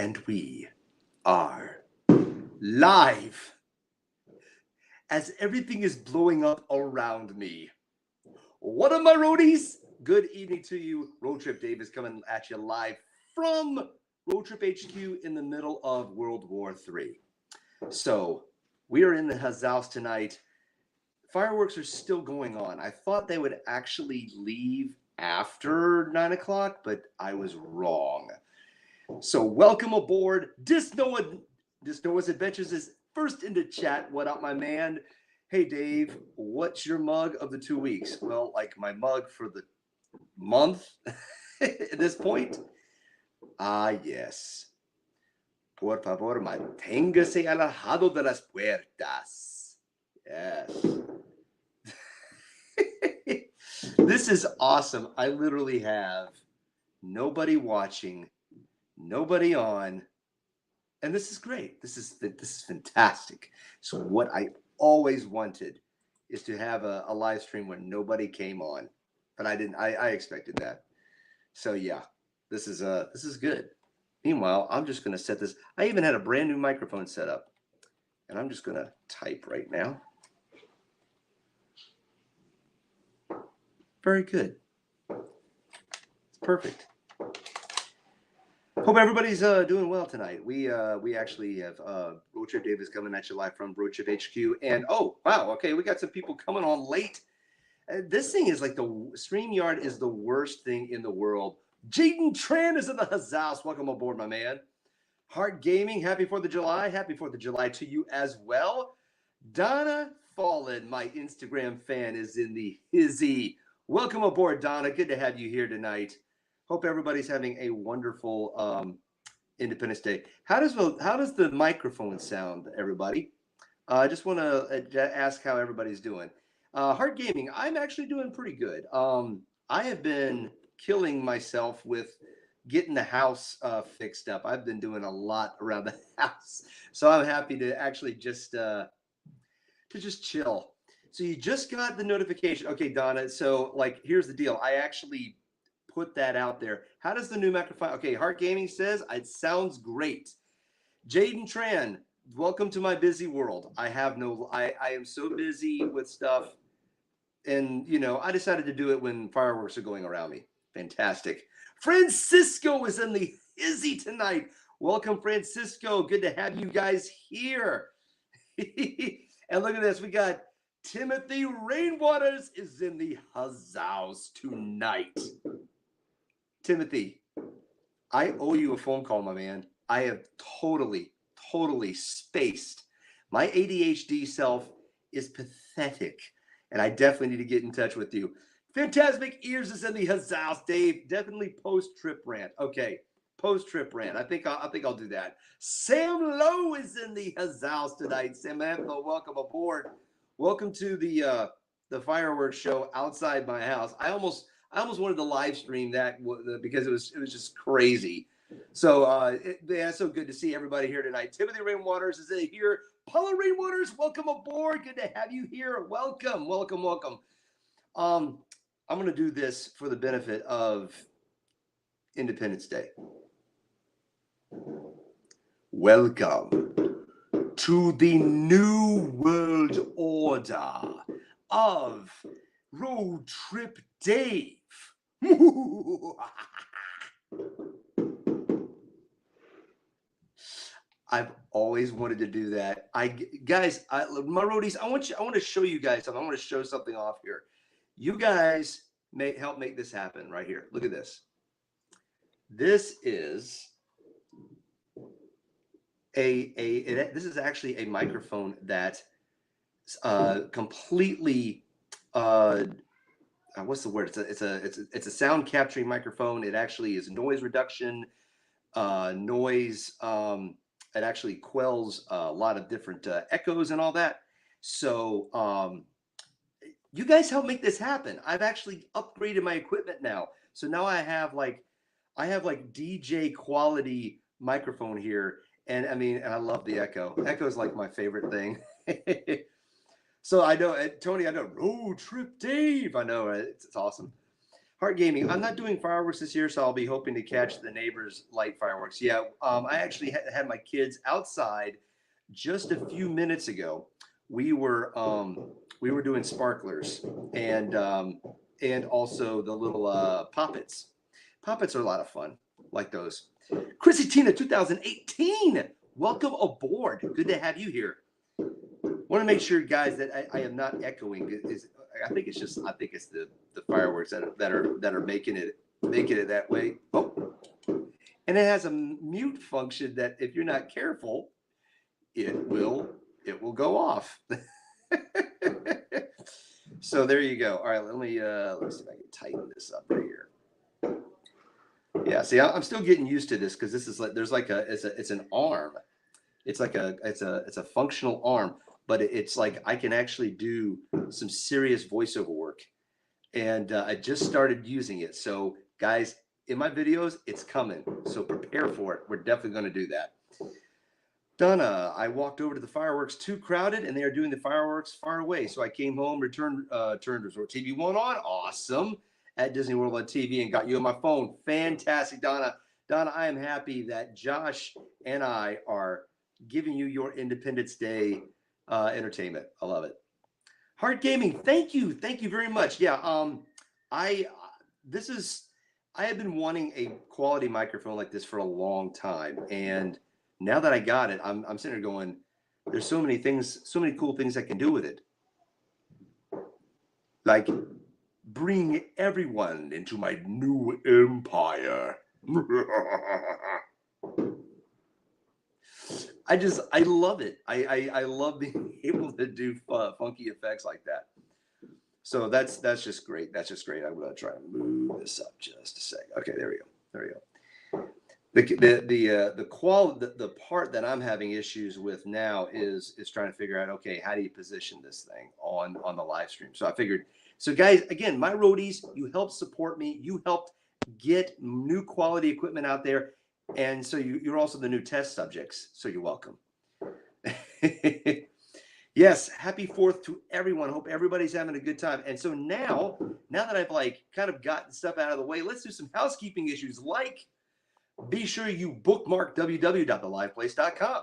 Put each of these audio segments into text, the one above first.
And we are live as everything is blowing up around me. What up, my roadies? Good evening to you. Roadtrip Dave is coming at you live from Roadtrip HQ in the middle of World War III. So we are in the house tonight. Fireworks are still going on. I thought they would actually leave after 9 o'clock, but I was wrong. So welcome aboard. Noah's Adventures is first into chat. What up, my man? Hey, Dave, what's your mug of the 2 weeks? Well, like my mug for the month at this point? Yes. Por favor, manténgase alejado de las puertas. Yes. This is awesome. I literally have nobody watching, nobody on, and this is great. This is fantastic. So what I always wanted is to have a live stream when nobody came on, but I didn't. I expected that. So yeah, this is good. Meanwhile, I'm just gonna set this. I even had a brand new microphone set up, and I'm just gonna type right now. Very good. It's perfect. Hope everybody's doing well tonight. We actually have Roadtrip Dave is coming at you live from Roadtrip HQ. And oh wow, okay, we got some people coming on late. This thing is like the StreamYard is the worst thing in the world. Jaden Tran is in the house. Welcome aboard, my man. Heart Gaming, happy 4th of July. Happy 4th of July to you as well. Donna Fallen, my Instagram fan, is in the hizzy. Welcome aboard, Donna. Good to have you here tonight. Hope everybody's having a wonderful Independence Day. How does the microphone sound, everybody? I just want to ask how everybody's doing. Heart Gaming, I'm actually doing pretty good. I have been killing myself with getting the house fixed up. I've been doing a lot around the house, so I'm happy to actually just chill. So you just got the notification. Okay, Donna. So like, here's the deal. I actually put that out there. How does the new microphone? Okay, Heart Gaming says it sounds great. Jaden Tran, welcome to my busy world. I am so busy with stuff, and I decided to do it when fireworks are going around me. Fantastic. Francisco is in the hizzy tonight. Welcome, Francisco. Good to have you guys here. And look at this. We got Timothy Rainwaters is in the house tonight. Timothy, I owe you a phone call, my man. I have totally spaced. My ADHD self is pathetic, and I definitely need to get in touch with you. Phantasmic Ears is in the house, Dave. Definitely post-trip rant. Okay, post-trip rant. I think I'll do that. Sam Lowe is in the house tonight. Samantha, welcome aboard. Welcome to the fireworks show outside my house. I almost wanted to live stream that because it was just crazy. So so good to see everybody here tonight. Timothy Rainwaters is here. Paula Rainwaters, welcome aboard. Good to have you here. Welcome. I'm going to do this for the benefit of Independence Day. Welcome to the New World Order of Roadtrip Dave. I've always wanted to do that. My roadies, I want to show you guys something. I want to show something off here. You guys may help make this happen right here. Look at this. This is this is actually a microphone that completely what's the word? It's a sound capturing microphone. It actually is noise reduction, noise. It actually quells a lot of different echoes and all that. So you guys help make this happen. I've actually upgraded my equipment now. So now I have like DJ quality microphone here. And I love the echo. Echo is like my favorite thing. So I know, Tony, I know, Roadtrip Dave. I know, right? It's awesome. Heart Gaming. I'm not doing fireworks this year, so I'll be hoping to catch the neighbors' light fireworks. Yeah, I actually had my kids outside just a few minutes ago. We were doing sparklers and also the little poppets. Poppets are a lot of fun, like those. Chrissy Tina 2018. Welcome aboard. Good to have you here. Want to make sure, guys, that I am not echoing. I think it's the fireworks that are making it that way. Oh, and it has a mute function that if you're not careful, it will go off. So there you go. All right, let me see if I can tighten this up right here. Yeah, see, I'm still getting used to this because this is like it's an arm. It's a functional arm, but it's like I can actually do some serious voiceover work, and I just started using it. So guys, in my videos, it's coming. So prepare for it. We're definitely going to do that. Donna, I walked over to the fireworks, too crowded, and they are doing the fireworks far away. So I came home, turned Resort TV 1 on. Awesome. At Disney World on TV and got you on my phone. Fantastic, Donna. Donna, I am happy that Josh and I are giving you your Independence Day entertainment. I love it. Heart Gaming, thank you very much. Yeah, I have been wanting a quality microphone like this for a long time, and now that I got it, I'm sitting there going, there's so many cool things I can do with it. Like bring everyone into my new empire. I love it. I love being able to do funky effects like that. So that's just great. That's just great. I'm gonna try to move this up just a sec. Okay, there we go. There we go. The part that I'm having issues with now is trying to figure out, okay, how do you position this thing on the live stream? So I figured, so guys, again, my roadies, you helped support me, you helped get new quality equipment out there, and so you're also the new test subjects, so you're welcome. Yes, happy 4th to everyone. Hope everybody's having a good time. And so now that I've like kind of gotten stuff out of the way, let's do some housekeeping issues, like be sure you bookmark www.theliveplace.com.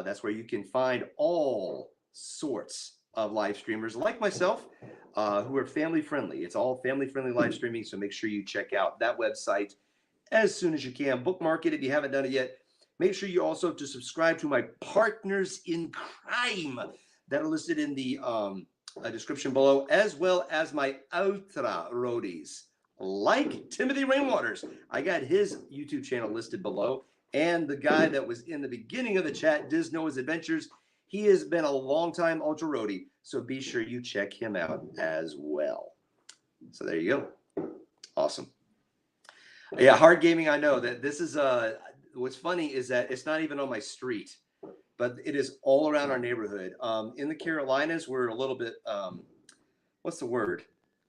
That's where you can find all sorts of live streamers like myself who are family friendly. It's all family friendly live streaming, so make sure you check out that website as soon as you can. Bookmark it if you haven't done it yet. Make sure you also to subscribe to my partners in crime that are listed in the description below, as well as my ultra roadies, like Timothy Rainwaters. I got his YouTube channel listed below, and the guy that was in the beginning of the chat, Diz Noah's Adventures. He has been a long-time ultra roadie, so be sure you check him out as well. So there you go. Awesome. Yeah, Hard Gaming, I know that this is what's funny is that it's not even on my street, but it is all around our neighborhood. In the Carolinas, we're a little bit what's the word?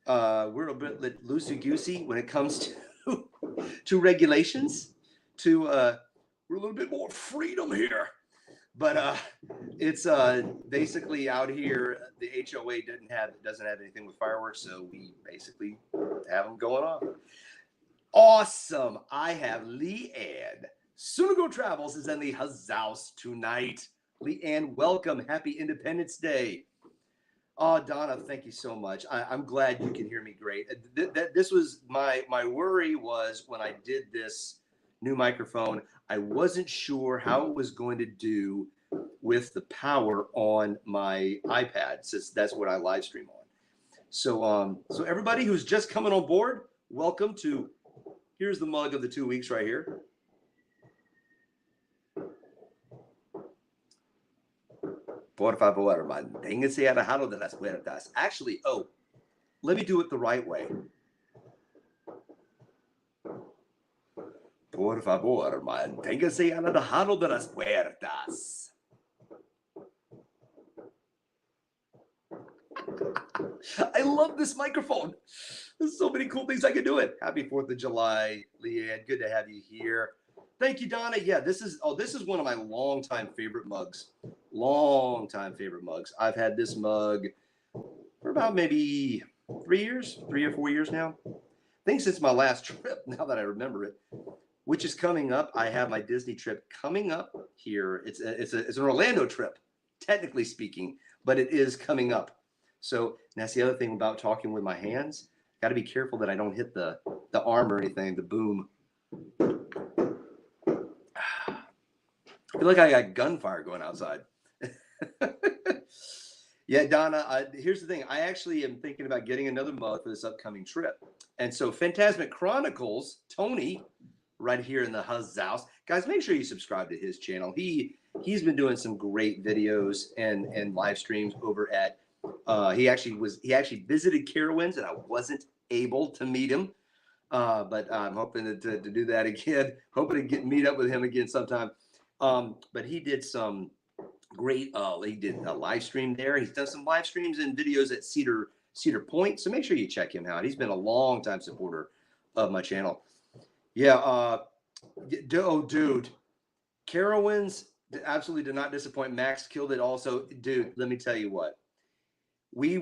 We're a bit loosey-goosey when it comes to regulations. We're a little bit more freedom here, but it's basically out here. The HOA doesn't have anything with fireworks, so we basically have them going off. Awesome! I have Leanne. Sunigo Travels is in the house tonight. Leanne, welcome. Happy Independence Day. Oh, Donna, thank you so much. I'm glad you can hear me great. This was my worry was when I did this new microphone, I wasn't sure how it was going to do with the power on my iPad, since that's what I live stream on. So everybody who's just coming on board, welcome to, here's the mug of the 2 weeks right here. Por favor, manténgase alejado de las puertas. Actually, let me do it the right way. Por favor, manténgase alejado de las puertas. I love this microphone. There's so many cool things I can do it. Happy 4th of July, Leanne. Good to have you here. Thank you, Donna. Yeah, this is one of my longtime favorite mugs. I've had this mug for about maybe 3 or 4 years now. think since my last trip, now that I remember it, which is coming up. I have my Disney trip coming up here. It's an Orlando trip, technically speaking, but it is coming up. So that's the other thing about talking with my hands. Got to be careful that I don't hit the arm or anything, the boom. I feel like I got gunfire going outside. Yeah, Donna, here's the thing. I actually am thinking about getting another mug for this upcoming trip. And so Phantasmic Chronicles, Tony, right here in the Huzz house. Guys, make sure you subscribe to his channel. He's been doing some great videos and live streams over at he actually visited Carowinds, and I wasn't able to meet him. But I'm hoping to do that again. Hoping to meet up with him again sometime. But he did some great he did a live stream there. He's done some live streams and videos at Cedar Point. So make sure you check him out. He's been a long time supporter of my channel. Yeah, oh dude. Carowinds absolutely did not disappoint. Max killed it also. Dude, let me tell you what. We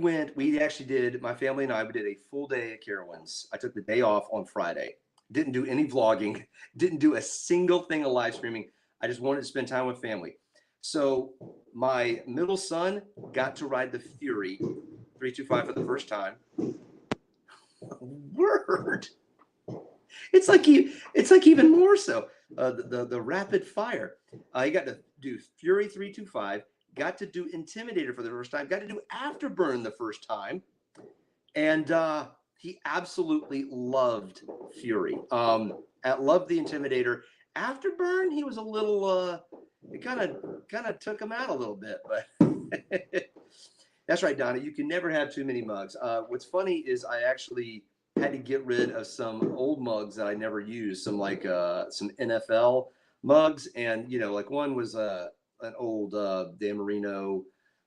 actually did, my family and I, we did a full day at Carowinds. I took the day off on Friday. Didn't do any vlogging. Didn't do a single thing of live streaming. I just wanted to spend time with family. So my middle son got to ride the Fury 325 for the first time. Word. It's like even more so. The rapid fire. He got to do Fury 325. Got to do Intimidator for the first time. Got to do Afterburn the first time, and he absolutely loved Fury. Loved the Intimidator. Afterburn, he was a little. It kind of took him out a little bit, but that's right, Donna. You can never have too many mugs. What's funny is I actually had to get rid of some old mugs that I never used. Some some NFL mugs, and like one was an old Dan Marino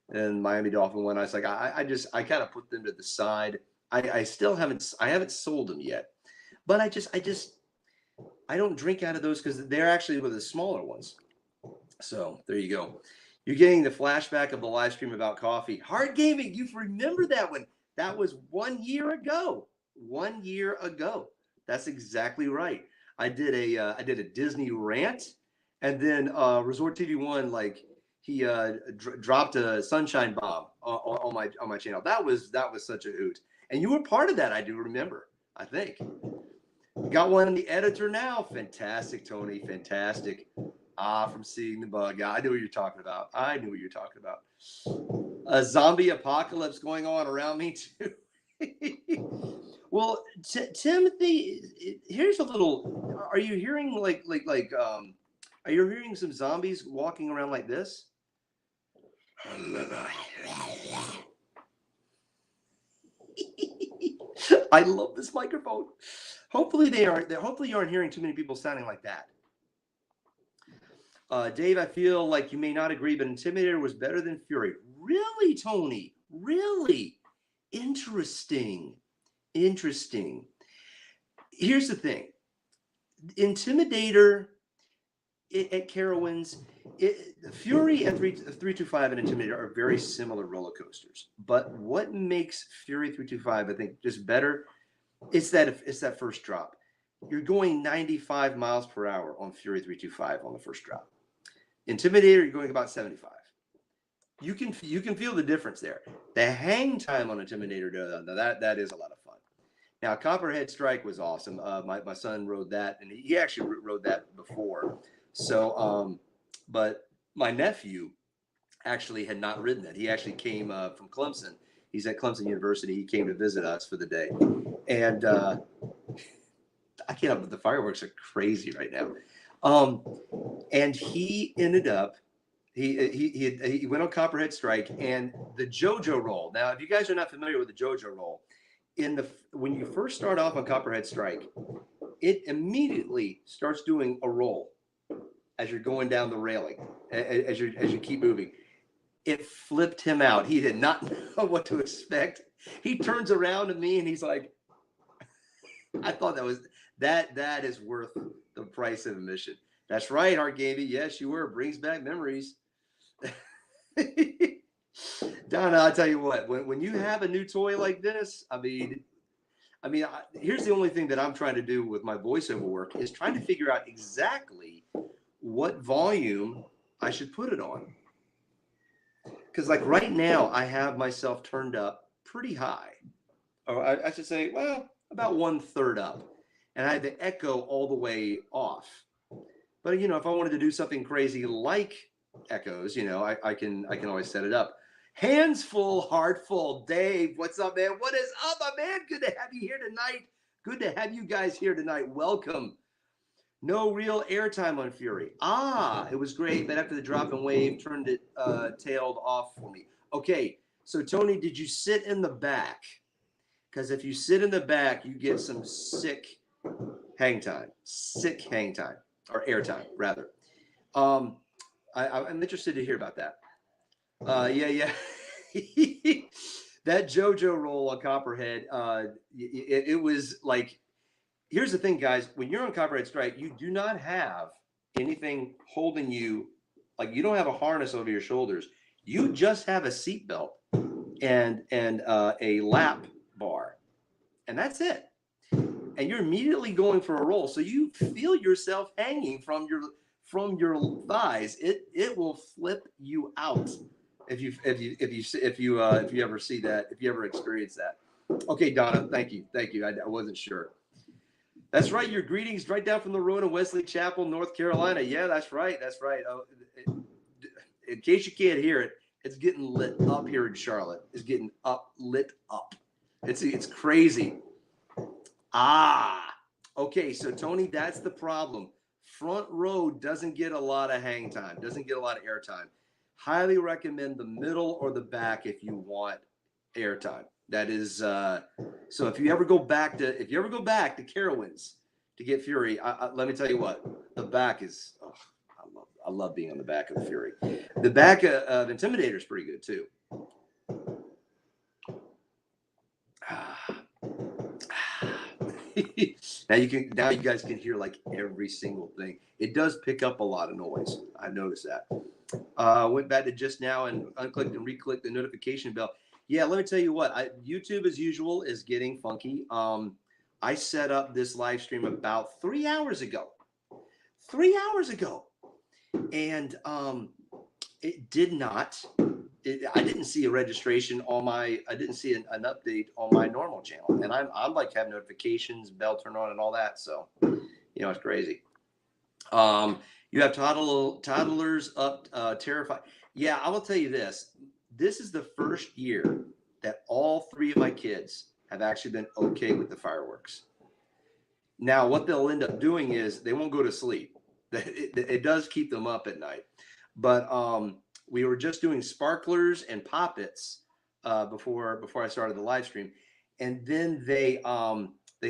and Miami Dolphin one. I was like, I kind of put them to the side. I still haven't sold them yet, but I don't drink out of those because they're actually with the smaller ones. So there you go. You're getting the flashback of the live stream about coffee. Hard Gaming, you remember that one? That was 1 year ago. 1 year ago. That's exactly right. I did a Disney rant, and then Resort TV One, like he dropped a sunshine bomb on my channel. That was such a hoot, and you were part of that. I do remember. I think got one in the editor now. Fantastic, Tony. Fantastic. From Seeing the Bug. Yeah, I knew what you're talking about. I knew what you're talking about. A zombie apocalypse going on around me too. Well, Timothy, here's a little. Are you hearing are you hearing some zombies walking around like this? I love this microphone. Hopefully they aren't. Hopefully you aren't hearing too many people sounding like that. Dave, I feel like you may not agree, but Intimidator was better than Fury. Really, Tony? Really? Interesting. Interesting. Here's the thing. Intimidator at Carowinds, Fury and 325 and Intimidator are very similar roller coasters. But what makes Fury 325, I think, just better, it's that first drop. You're going 95 miles per hour on Fury 325 on the first drop. Intimidator, you're going about 75. You can feel the difference there. The hang time on Intimidator, that is a lot of fun. Now, Copperhead Strike was awesome. My son rode that, and he actually rode that before. So, but my nephew actually had not ridden it. He actually came from Clemson. He's at Clemson University. He came to visit us for the day, and I can't help it. The fireworks are crazy right now. And he ended up, he went on Copperhead Strike and the JoJo roll. Now, if you guys are not familiar with the JoJo roll, when you first start off on Copperhead Strike, it immediately starts doing a roll as you're going down the railing, as you keep moving. It flipped him out. He did not know what to expect. He turns around to me and he's like, I thought that is worth the price of admission. That's right, Art Gaming. Yes, you were. Brings back memories. Donna, I'll tell you what, when you have a new toy like this, I mean, I mean, here's the only thing that I'm trying to do with my voiceover work is trying to figure out exactly what volume I should put it on. Because like right now, I have myself turned up pretty high. Or I should say, well, about 1/3 up. And I had the echo all the way off. But you know, if I wanted to do something crazy like echoes, you know, I can always set it up. Hands full, heart full. Dave, what's up, man? What is up, my man? Good to have you here tonight. Good to have you guys here tonight. Welcome. No real airtime on Fury. Ah, it was great, but after the drop and wave turned it tailed off for me. Okay, so Tony, did you sit in the back? Because if you sit in the back, you get some sick hang time, or airtime rather. I'm interested to hear about that. Yeah. That JoJo roll on Copperhead, it was like, here's the thing, guys. When you're on Copperhead Strike, you do not have anything holding you, like you don't have a harness over your shoulders. You just have a seatbelt and a lap bar, and that's it. And you're immediately going for a roll, so you feel yourself hanging from your thighs. It will flip you out if you ever see that, if you ever experience that. Okay, Donna, thank you. I wasn't sure. That's right. Your greetings right down from the road in Wesley Chapel, North Carolina. Yeah, that's right. Oh, in case you can't hear it, it's getting lit up here in Charlotte. It's getting lit up. It's crazy. Okay. So Tony, that's the problem. Front row doesn't get a lot of hang time, doesn't get a lot of air time. Highly recommend the middle or the back if you want air time. That is so if you ever go back to Carowinds to get Fury, let me tell you what, the back is I love being on the back of the Fury. The back of Intimidator is pretty good too. Now you guys can hear like every single thing. It does pick up a lot of noise. I've noticed that. Went back to just now and unclicked and reclicked the notification bell. Yeah, let me tell you what. YouTube, as usual, is getting funky. I set up this live stream about 3 hours ago. 3 hours ago, and it did not. I didn't see a registration on my. I didn't see an update on my normal channel, and I'm like have notifications, bell turn on, and all that. So, it's crazy. You have toddlers up, terrified. Yeah, I will tell you this. This is the first year that all 3 of my kids have actually been okay with the fireworks. Now, what they'll end up doing is they won't go to sleep. It does keep them up at night. But we were just doing sparklers and poppets before I started the live stream, and then they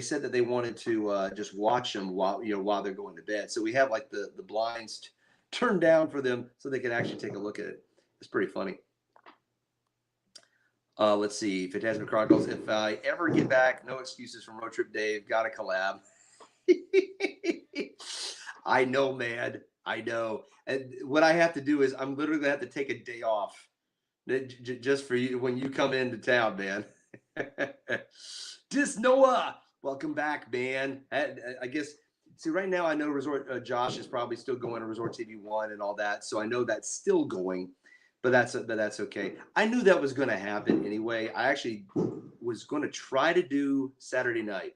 said that they wanted to just watch them while they're going to bed. So we have like the blinds turned down for them so they can actually take a look at it. It's pretty funny. Let's see. Phantasmic Chronicles. If I ever get back, no excuses from Roadtrip Dave. Got to collab. I know, man. I know. And what I have to do is I'm literally going to have to take a day off just for you when you come into town, man. Dis Noah, welcome back, man. I guess, see, right now I know Resort Josh is probably still going to Resort TV 1 and all that. So I know that's still going. But that's okay. I knew that was going to happen anyway. I actually was going to try to do Saturday night.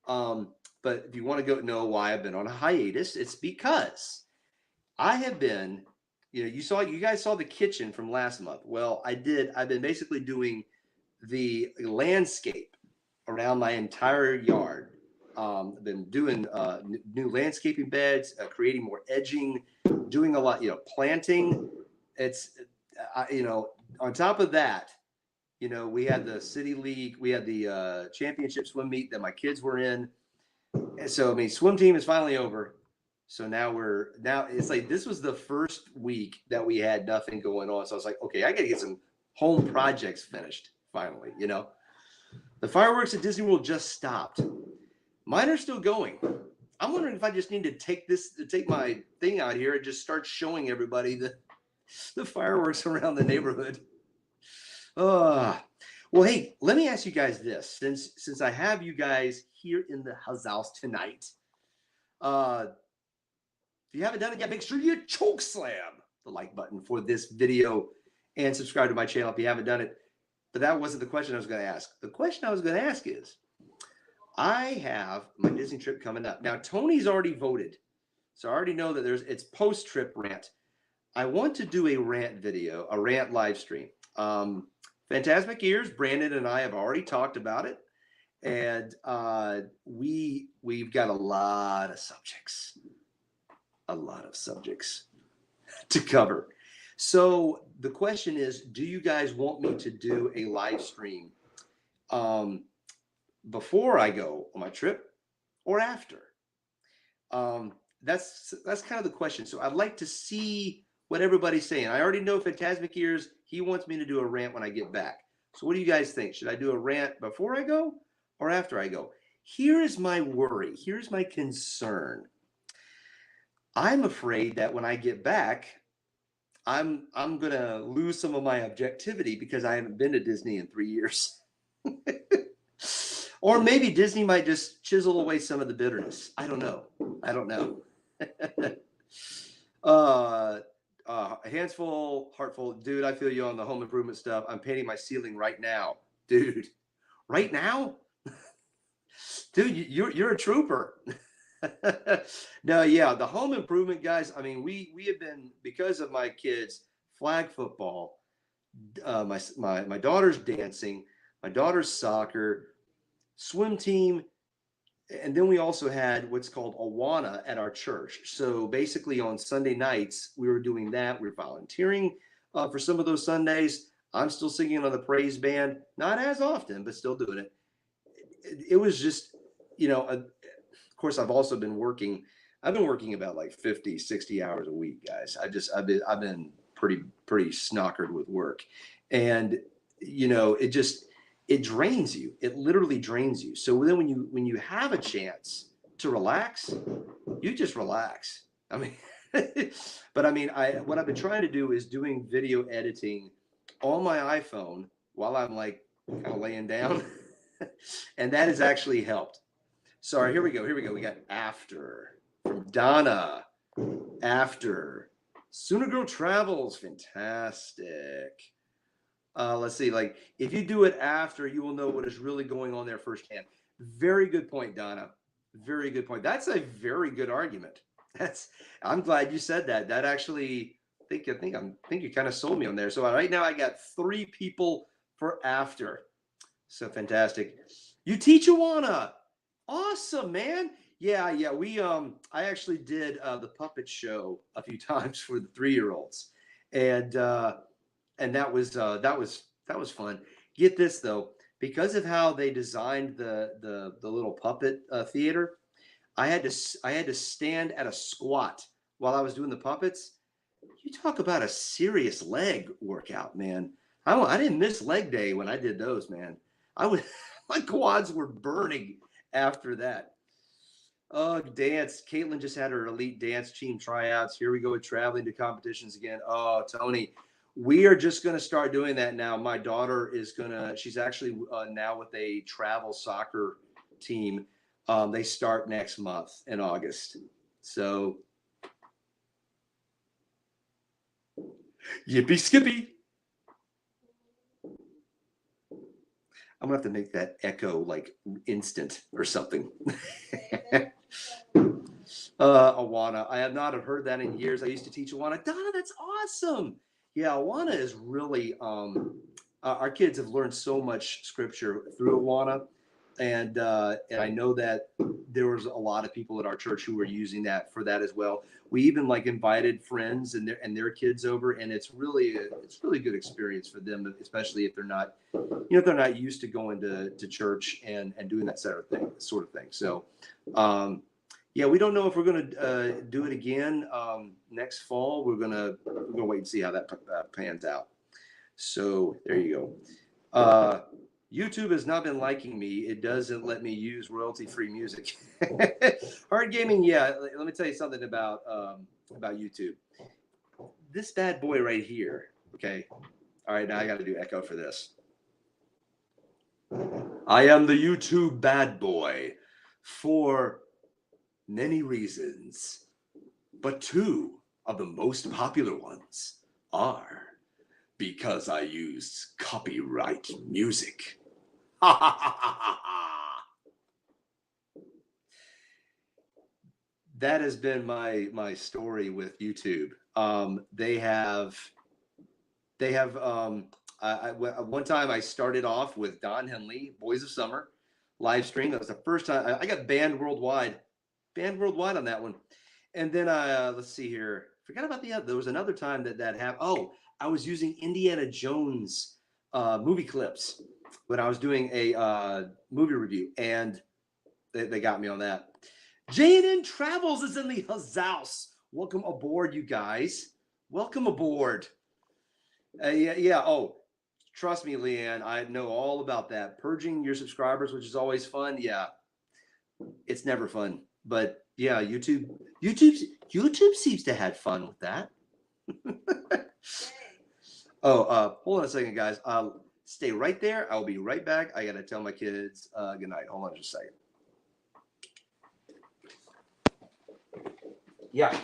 But if you want to know why I've been on a hiatus, it's because I have been, you guys saw the kitchen from last month. Well, I've been basically doing the landscape around my entire yard. I've been doing new landscaping beds, creating more edging, doing a lot, planting. It's on top of that, we had the city league, we had the championship swim meet that my kids were in. And so, swim team is finally over. So now it's like, this was the first week that we had nothing going on. So I was like, okay, I got to get some home projects finished finally. The fireworks at Disney World just stopped. Mine are still going. I'm wondering if I just need to take my thing out here and just start showing everybody the fireworks around the neighborhood. Well, Well, hey, let me ask you guys this. Since I have you guys here in the house tonight, uh, if you haven't done it yet, make sure you choke slam the like button for this video and subscribe to my channel if you haven't done it. But that wasn't the question I was going to ask. The question I was going to ask is, I have my Disney trip coming up. Now, Tony's already voted, so I already know that it's post-trip rant. I want to do a rant video, a rant live stream. Phantasmic Ears, Brandon and I have already talked about it, and we've got a lot of subjects to cover. So the question is, do you guys want me to do a live stream before I go on my trip or after? That's kind of the question. So I'd like to see what everybody's saying. I already know Phantasmic Ears, he wants me to do a rant when I get back. So what do you guys think? Should I do a rant before I go or after I go? Here is my worry. Here's my concern. I'm afraid that when I get back, I'm gonna lose some of my objectivity because I haven't been to Disney in 3 years. Or maybe Disney might just chisel away some of the bitterness. I don't know. Hands full, heart full. Dude, I feel you on the home improvement stuff. I'm painting my ceiling right now. Dude, right now? Dude, you're a trooper. No, yeah, the home improvement guys. I mean, we have been, because of my kids, flag football, my daughter's dancing, my daughter's soccer, swim team, and then we also had what's called Awana at our church. So basically on Sunday nights, we were doing that. We were volunteering for some of those Sundays. I'm still singing on the praise band, not as often, but still doing it. It was just, of course, I've also been working. I've been working about like 50, 60 hours a week, guys. I've been pretty snockered with work. And, it drains you. It literally drains you. So then when you have a chance to relax, you just relax. I mean, but I mean, what I've been trying to do is doing video editing on my iPhone while I'm like kind of laying down. And that has actually helped. Sorry, here we go. We got after from Donna. After Sooner Girl Travels, fantastic. Let's see, like, if you do it after, you will know what is really going on there firsthand. Very good point, Donna. Very good point. That's a very good argument. I'm glad you said that. That actually, I think you kind of sold me on there. So right now I got 3 people for after. So fantastic. You teach Awana. Awesome, man. Yeah. I actually did the puppet show a few times for the 3-year-olds, and that was fun. Get this though, because of how they designed the little puppet theater, I had to stand at a squat while I was doing the puppets. You talk about a serious leg workout, man. I didn't miss leg day when I did those, man. My quads were burning after that. Oh, dance. Caitlin just had her elite dance team tryouts. Here we go with traveling to competitions again. Oh, Tony, we are just going to start doing that now. My daughter she's actually now with a travel soccer team. They start next month in August. So, yippee skippy. I'm going to have to make that echo like instant or something. Awana. I have not heard that in years. I used to teach Awana. Donna, that's awesome. Yeah, Awana is really, our kids have learned so much scripture through Awana. And I know that there was a lot of people at our church who were using that for that as well. We even like invited friends and their kids over, and it's really good experience for them, especially if they're not, if they're not used to going to church and doing that sort of thing. So, yeah, we don't know if we're going to do it again next fall. We're gonna wait and see how that pans out. So there you go. YouTube has not been liking me. It doesn't let me use royalty-free music. Hard gaming, yeah. Let me tell you something about YouTube. This bad boy right here. Okay. All right, now I got to do echo for this. I am the YouTube bad boy for many reasons, but two of the most popular ones are because I use copyright music. Ha ha ha ha ha. That has been my story with YouTube. They have one time I started off with Don Henley, Boys of Summer, live stream. That was the first time I got banned worldwide on that one. And then let's see here, forgot about there was another time that happened. Oh, I was using Indiana Jones movie clips when I was doing a movie review, and they got me on that. J&N Travels is in the house. Welcome aboard, you guys. Welcome aboard. Yeah. Oh, trust me, Leanne, I know all about that. Purging your subscribers, which is always fun. Yeah, it's never fun, but yeah, YouTube seems to have fun with that. Oh, hold on a second, guys. Stay right there. I'll be right back. I gotta tell my kids good night. Hold on just a second. Yeah.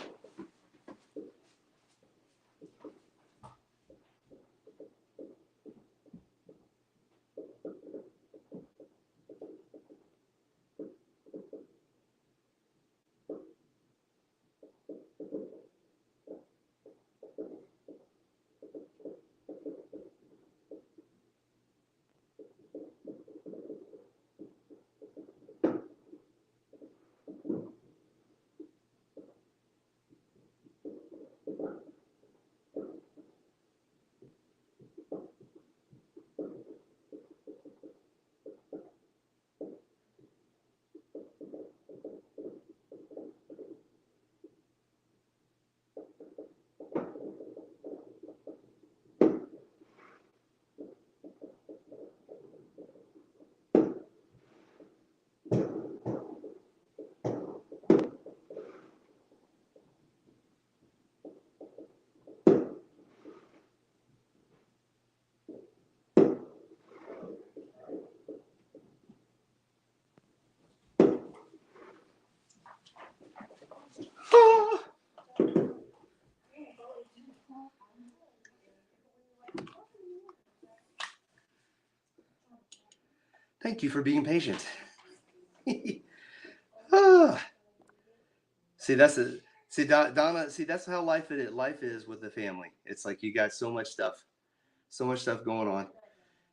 Thank you for being patient. See, Donna. See, that's how life is with the family. It's like you got so much stuff going on.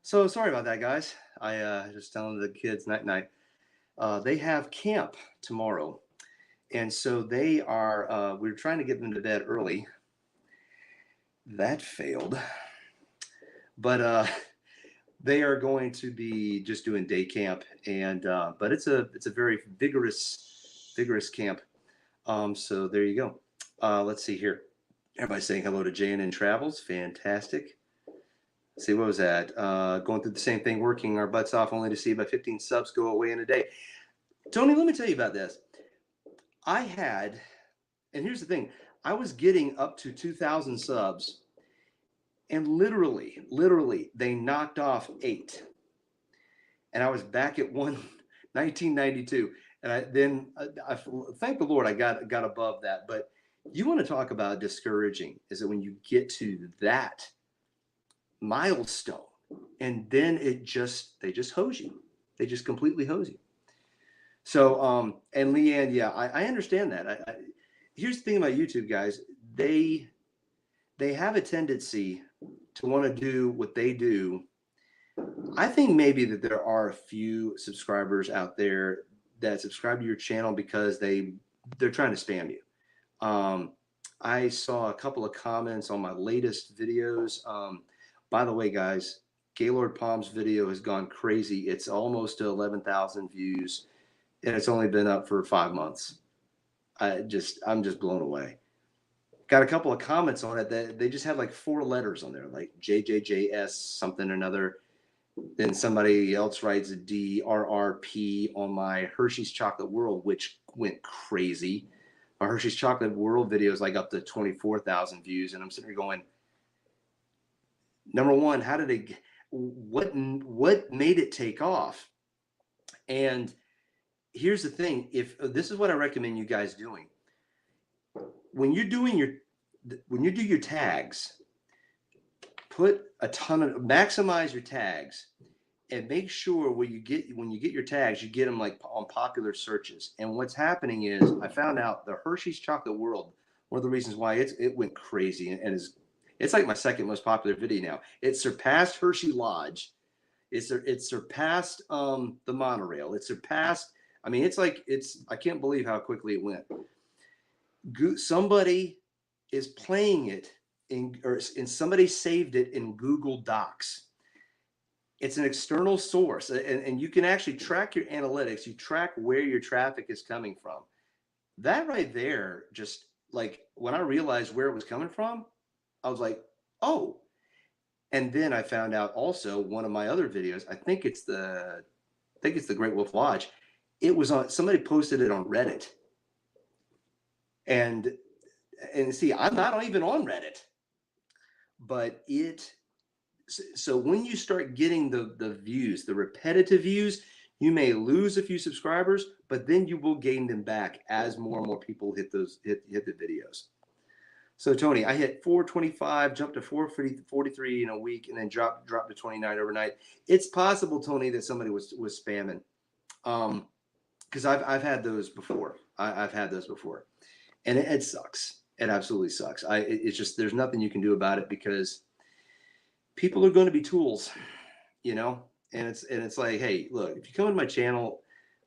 So sorry about that, guys. I just telling the kids night. They have camp tomorrow, and so they are. We're trying to get them to bed early. That failed, but they are going to be just doing day camp, and but it's a very vigorous camp. So there you go. Let's see here. Everybody's saying hello to J&N Travels. Fantastic. Let's see, what was that? Going through the same thing, working our butts off only to see about 15 subs go away in a day. Tony, let me tell you about this. And here's the thing, I was getting up to 2,000 subs, and literally, they knocked off 8. And I was back at 1992. And I thank the Lord I got above that. But you want to talk about discouraging, is that when you get to that milestone and then they just hose you. They just completely hose you. So, and Leanne, yeah, I understand that. Here's the thing about YouTube, guys. They have a tendency to want to do what they do. I think maybe that there are a few subscribers out there that subscribe to your channel because they're trying to spam you. I saw a couple of comments on my latest videos. By the way, guys, Gaylord Palm's video has gone crazy. It's almost to 11,000 views, and it's only been up for 5 months. I'm just blown away. Got a couple of comments on it that they just had like 4 letters on there, like JJJS something or another. Then somebody else writes DRRP on my Hershey's Chocolate World, which went crazy. My Hershey's Chocolate World video is like up to 24,000 views, and I'm sitting here going, number one, what made it take off? And here's the thing: if this is what I recommend you guys doing, when you're doing when you do your tags, put a ton of maximize your tags. And make sure when you get your tags, you get them like on popular searches. And what's happening is, I found out the Hershey's Chocolate World, one of the reasons why it went crazy and it's like my second most popular video now. It surpassed Hershey Lodge. It surpassed the monorail. It surpassed. I mean, I can't believe how quickly it went. Somebody is playing it and somebody saved it in Google Docs. It's an external source, and you can actually track your analytics. You track where your traffic is coming from. That right there, just like when I realized where it was coming from, I was like, oh. And then I found out also one of my other videos, I think it's the Great Wolf Lodge. It was on, somebody posted it on Reddit. And see, I'm not even on Reddit, but so when you start getting the views, the repetitive views, you may lose a few subscribers, but then you will gain them back as more and more people hit the videos. So Tony, I hit 425, jumped to 443 in a week, and then dropped to 29 overnight. It's possible, Tony, that somebody was spamming, because I've had those before. I've had those before, and it sucks. It absolutely sucks. It's just, there's nothing you can do about it, because people are going to be tools, and it's like, hey, look, if you come to my channel,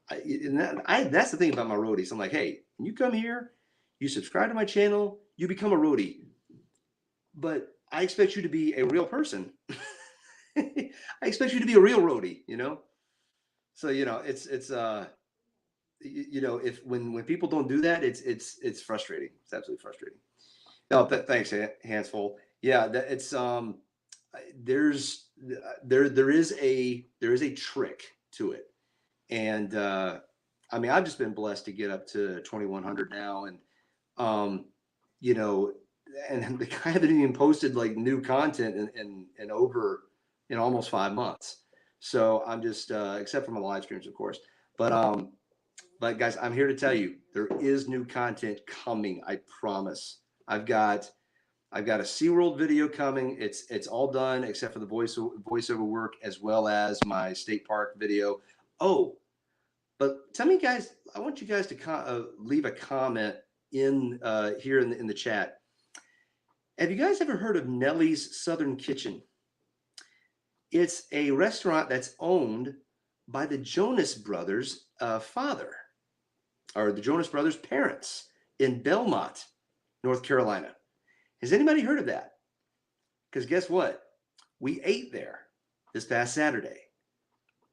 that's the thing about my roadies. I'm like, hey, when you come here, you subscribe to my channel, you become a roadie, but I expect you to be a real person. I expect you to be a real roadie, So if when people don't do that, it's frustrating. It's absolutely frustrating. No, thanks, Hansful. Yeah, it's there is a trick to it, and I mean, I've just been blessed to get up to 2,100 now, and and the guy hasn't even posted like new content in over almost 5 months. So I'm just except for my live streams, of course, but guys, I'm here to tell you there is new content coming. I promise. I've got a SeaWorld video coming. It's all done except for the voiceover work, as well as my state park video. Oh, but tell me, guys, I want you guys to leave a comment in here in the chat. Have you guys ever heard of Nellie's Southern Kitchen? It's a restaurant that's owned by the Jonas Brothers' father, or the Jonas Brothers' parents, in Belmont, North Carolina. Has anybody heard of that? Because guess what? We ate there this past Saturday.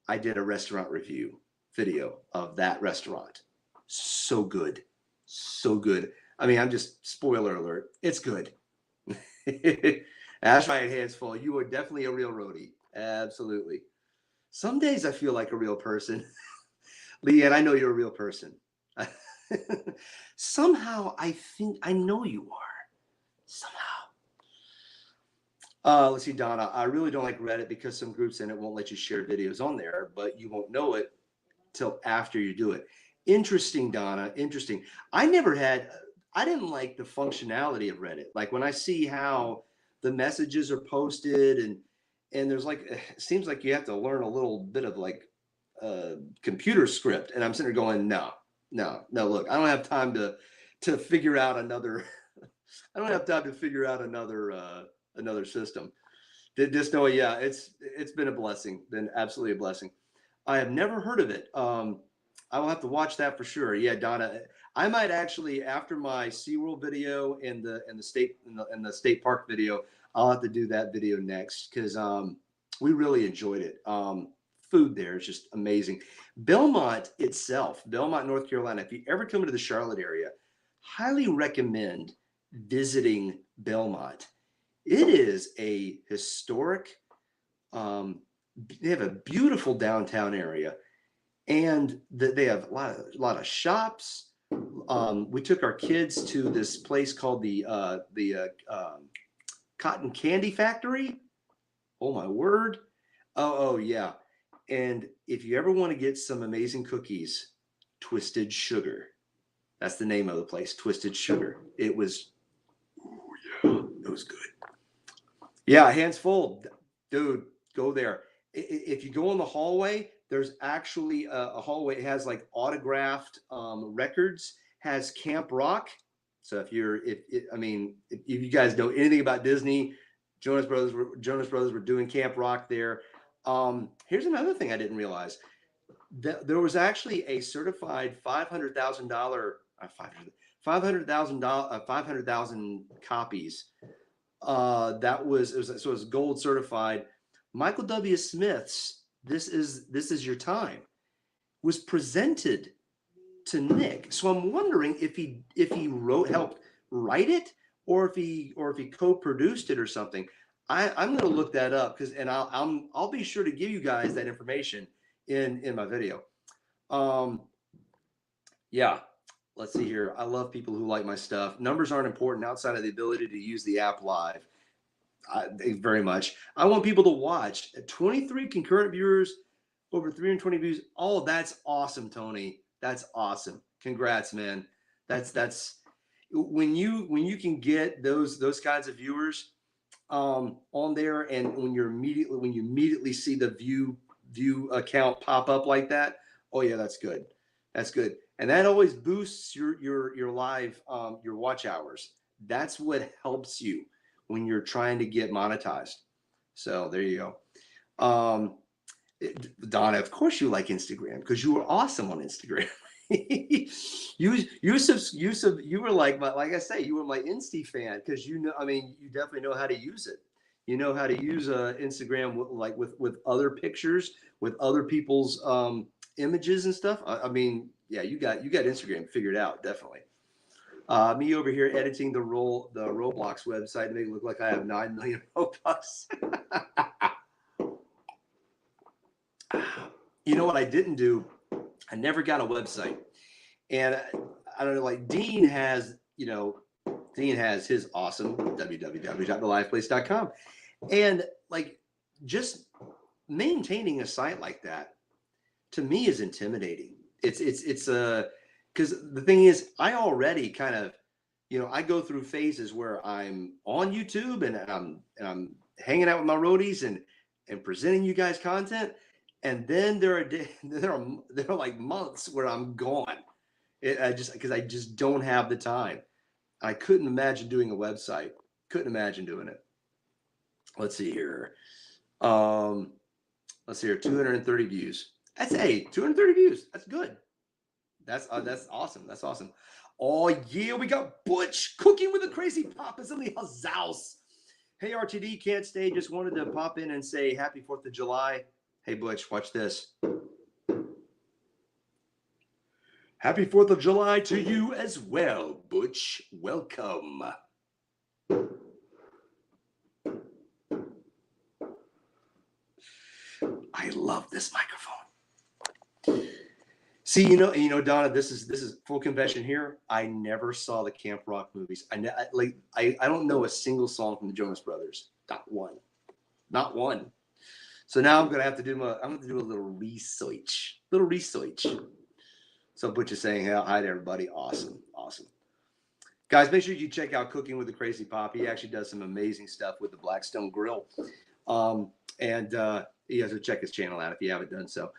I did a restaurant review video of that restaurant. So good. So good. I mean, I'm just, spoiler alert, it's good. That's right, hands full. You are definitely a real roadie. Absolutely. Some days I feel like a real person. Leanne, I know you're a real person. Somehow I think I know you are. Somehow. Let's see, Donna. I really don't like Reddit because some groups in it won't let you share videos on there, but you won't know it till after you do it. Interesting, Donna. Interesting. I didn't like the functionality of Reddit. Like when I see how the messages are posted and there's like, it seems like you have to learn a little bit of like computer script. And I'm sitting there going, no, look, I don't have time to figure out another, I don't have time to figure out another system. Just know, yeah, it's been a blessing, been absolutely a blessing. I have never heard of it. I will have to watch that for sure. Yeah, Donna, I might actually, after my SeaWorld video and the state park video, I'll have to do that video next, because we really enjoyed it. Food there is just amazing. Belmont itself, Belmont, North Carolina, if you ever come to the Charlotte area, highly recommend visiting Belmont. It is a historic, they have a beautiful downtown area, and they have a lot of shops. We took our kids to this place called the Cotton Candy Factory. Oh my word. Oh yeah. And if you ever want to get some amazing cookies, Twisted Sugar. That's the name of the place, Twisted Sugar. It was, oh yeah, it was good. Yeah, hands full. Dude, go there. If you go in the hallway, there's actually a hallway. It has like autographed records, has Camp Rock. So if you guys know anything about Disney, Jonas Brothers were doing Camp Rock there. Here's another thing I didn't realize. There was actually a certified $500,000 500,000 copies. It was gold certified. Michael W. Smith's "This Is Your Time" was presented to Nick. So I'm wondering if he helped write it, or if he co-produced it or something. I'm going to look that up, and I'll be sure to give you guys that information in my video. Yeah. Let's see here. I love people who like my stuff. Numbers aren't important outside of the ability to use the app live. Very much. I want people to watch. 23 concurrent viewers, over 320 views. Oh, that's awesome, Tony. That's awesome. Congrats, man. That's when you can get those kinds of viewers on there, and when you immediately see the view account pop up like that. Oh yeah, that's good. That's good. And that always boosts your live your watch hours. That's what helps you when you're trying to get monetized. So there you go. Donna, of course you like Instagram because you were awesome on Instagram. you were like I say, you were my Insta fan because you definitely know how to use it. You know how to use Instagram with other pictures, with other people's images and stuff. Yeah, you got Instagram figured out, definitely. Me over here editing the Roblox website to make it look like I have 9 million Robux. You know what I didn't do? I never got a website, and I don't know. Like Dean has his awesome www.thelifeplace.com, and like just maintaining a site like that to me is intimidating. It's because the thing is, I already kind of, I go through phases where I'm on YouTube and I'm hanging out with my roadies and presenting you guys content, and then there are like months where I'm gone. Because I just don't have the time. I couldn't imagine doing a website. Couldn't imagine doing it. Let's see here. 230 views. That's 230 views. That's good. That's awesome. That's awesome. Oh yeah, we got Butch cooking with a crazy papa's in the house. Hey RTD, can't stay. Just wanted to pop in and say happy 4th of July. Hey Butch, watch this. Happy 4th of July to you as well, Butch. Welcome. I love this microphone. See, Donna, this is full confession here. I never saw the Camp Rock movies. I don't know a single song from the Jonas Brothers. Not one. So now I'm gonna have to do a little research. So Butch is saying hi to everybody. Awesome. Guys, make sure you check out Cooking with the Crazy Pop. He actually does some amazing stuff with the Blackstone Grill. And you guys will check his channel out if you haven't done so.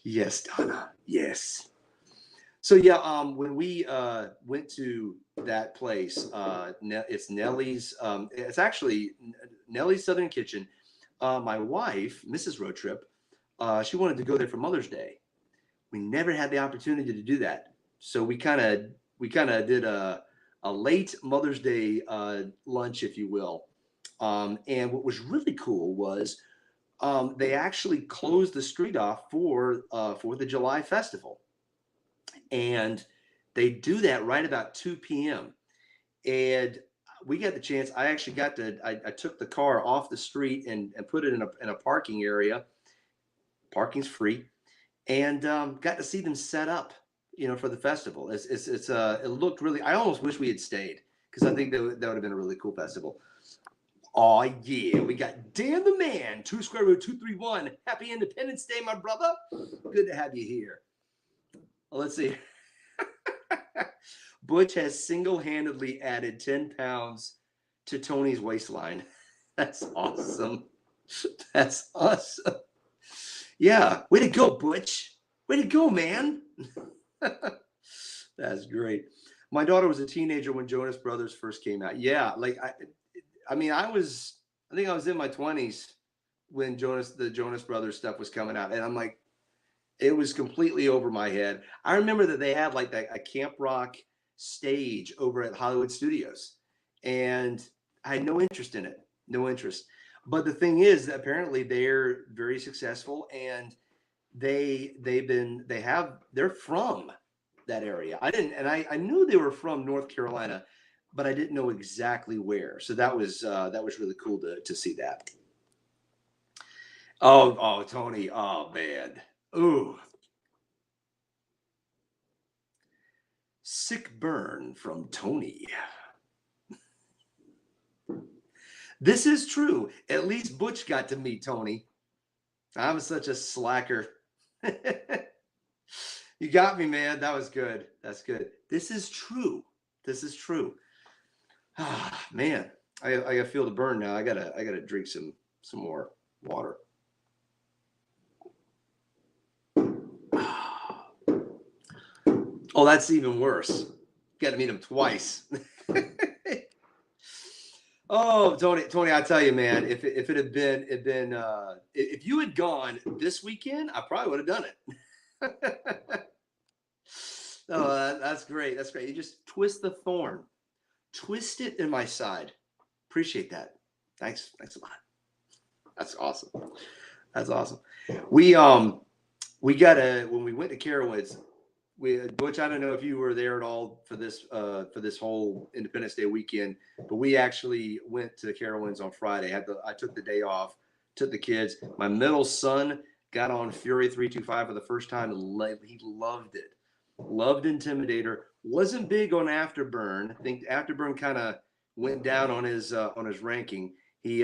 Yes, Donna. Yes. So yeah, when we went to that place, it's Nellie's. It's actually Nellie's Southern Kitchen. My wife, Mrs. Roadtrip, she wanted to go there for Mother's Day. We never had the opportunity to do that, so we kind of did a late Mother's Day lunch, if you will. And what was really cool was they actually closed the street off for the July festival, and they do that right about 2 p.m. And we got the chance. I actually I took the car off the street and put it in a parking area. Parking's free, and got to see them set up, for the festival. It looked really. I almost wish we had stayed because I think that would have been a really cool festival. Oh, yeah. We got Dan the Man, 2 square root 231. Happy Independence Day, my brother. Good to have you here. Well, let's see. Butch has single-handedly added 10 pounds to Tony's waistline. That's awesome. That's awesome. Yeah. Way to go, Butch. Way to go, man. That's great. My daughter was a teenager when Jonas Brothers first came out. Yeah, like I think I was in my 20s when the Jonas Brothers stuff was coming out, and I'm like, it was completely over my head. I remember that they had like a Camp Rock stage over at Hollywood Studios, and I had no interest in it, no interest. But the thing is that apparently they're very successful, and they're from that area. I knew they were from North Carolina, but I didn't know exactly where. So that was really cool to see that. Oh, Tony. Oh man. Ooh. Sick burn from Tony. This is true. At least Butch got to meet Tony. I'm such a slacker. You got me, man. That was good. That's good. This is true. This is true. Ah, man, I feel the burn now. I gotta drink some more water. Oh, that's even worse. Got to meet him twice. Oh, Tony, I tell you, man, if it had been if you had gone this weekend, I probably would have done it. Oh, that's great. That's great. You just twist the thorn, twist it in my side. Appreciate that. Thanks a lot. That's awesome. That's awesome. We got when we went to Carowinds, Butch, I don't know if you were there at all for this whole Independence Day weekend, but we actually went to Carowinds on Friday. I took the day off, took the kids. My middle son got on Fury 325 for the first time. He loved it. Loved Intimidator. Wasn't big on Afterburn. I think Afterburn kind of went down on his ranking. He's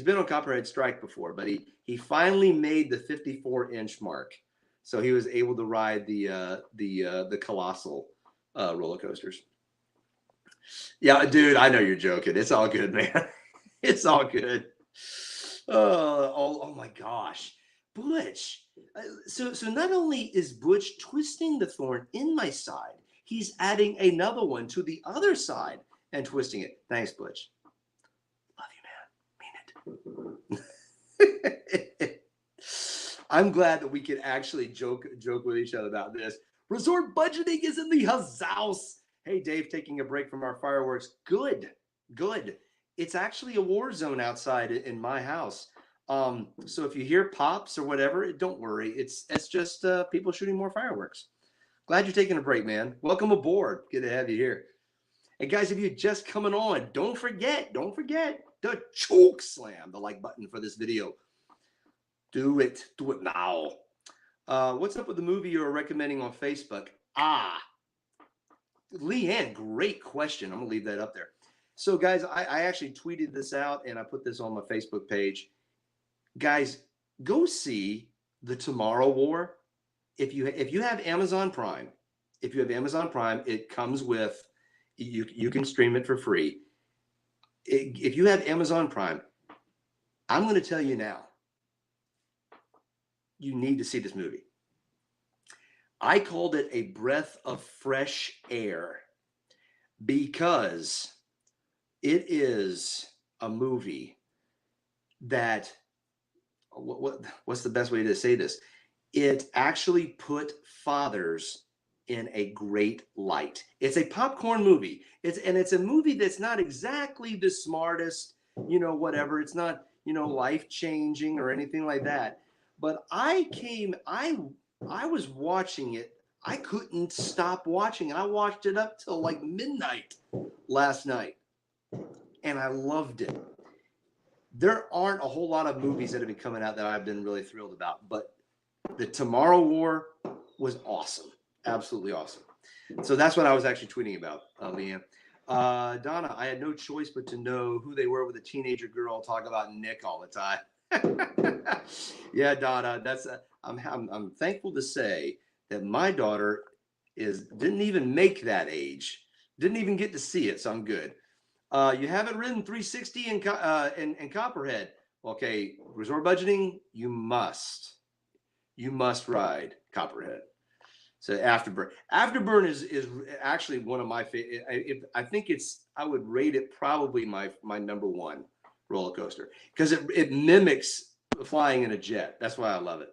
been on Copperhead Strike before, but he finally made the 54-inch mark. So he was able to ride the colossal roller coasters. Yeah, dude, I know you're joking. It's all good, man. It's all good. Oh my gosh, Butch. So not only is Butch twisting the thorn in my side, he's adding another one to the other side and twisting it. Thanks, Butch. Love you, man. Mean it. I'm glad that we can actually joke with each other about this. Resort budgeting is in the house. Hey, Dave, taking a break from our fireworks. Good. It's actually a war zone outside in my house. So if you hear pops or whatever, don't worry. It's just people shooting more fireworks. Glad you're taking a break, man. Welcome aboard. Good to have you here. And guys, if you're just coming on, don't forget the CHOKESLAM, the like button for this video. Do it now. What's up with the movie you were recommending on Facebook? Leanne, great question. I'm gonna leave that up there. So guys, I actually tweeted this out and I put this on my Facebook page. Guys, go see The Tomorrow War. If you have Amazon Prime, it comes with you can stream it for free. If you have Amazon Prime, I'm going to tell you now, you need to see this movie. I called it a breath of fresh air because it is a movie that, what's the best way to say this? It actually put fathers in a great light. It's a popcorn movie. It's a movie that's not exactly the smartest, whatever. It's not, life-changing or anything like that. But I was watching it. I couldn't stop watching. I watched it up till like midnight last night. And I loved it. There aren't a whole lot of movies that have been coming out that I've been really thrilled about. But The Tomorrow War was awesome. Absolutely awesome. So that's what I was actually tweeting about, Leanne. Donna, I had no choice but to know who they were with a teenager girl talk about Nick all the time. Yeah, Donna, that's I'm thankful to say that my daughter didn't even make that age, didn't even get to see it, so I'm good. You haven't ridden 360 in Copperhead. Okay, resort budgeting, you must ride Copperhead. So Afterburn is actually one of my favorite. I think I would rate it probably my number one roller coaster because it mimics flying in a jet. That's why I love it.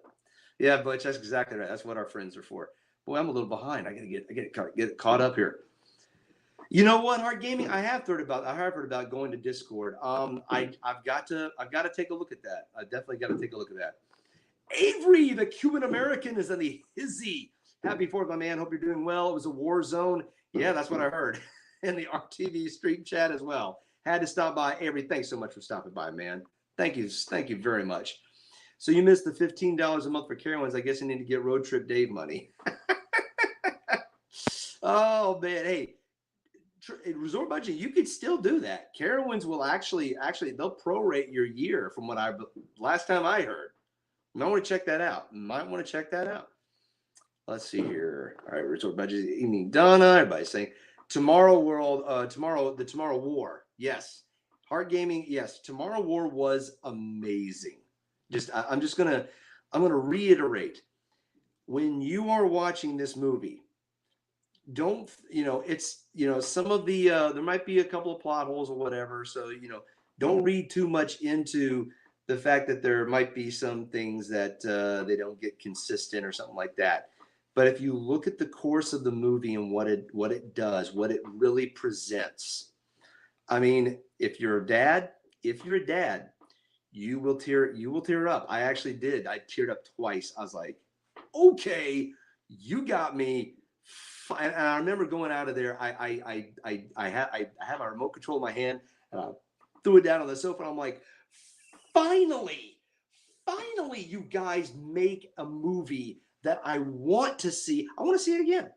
Yeah, Butch, that's exactly right. That's what our friends are for. Boy, I'm a little behind. I gotta get caught up here. You know what, Hard Gaming? I have heard about going to Discord. I've got to take a look at that. I definitely got to take a look at that. Avery, the Cuban American, is in the hizzy. Happy 4th, my man. Hope you're doing well. It was a war zone. Yeah, that's what I heard. In the RTV stream chat as well. Had to stop by. Avery, thanks so much for stopping by, man. Thank you very much. So you missed the $15 a month for Carowinds. I guess you need to get Road Trip Dave money. Oh man, hey, resort budget, you could still do that. Carowinds will actually they'll prorate your year from what last time I heard. You might want to check that out. Let's see here. All right, resort budget evening. Donna, everybody's saying Tomorrow World, the Tomorrow War. Yes. Hard Gaming, yes. Tomorrow War was amazing. I'm gonna reiterate. When you are watching this movie, don't, it's, some of the there might be a couple of plot holes or whatever. So, don't read too much into the fact that there might be some things that they don't get consistent or something like that. But if you look at the course of the movie and what it does, what it really presents, I mean, if you're a dad, you will tear up. I actually did. I teared up twice. I was like, okay, you got me. And I remember going out of there. I have a remote control in my hand, and I threw it down on the sofa. And I'm like, finally, you guys make a movie that I want to see. I want to see it again.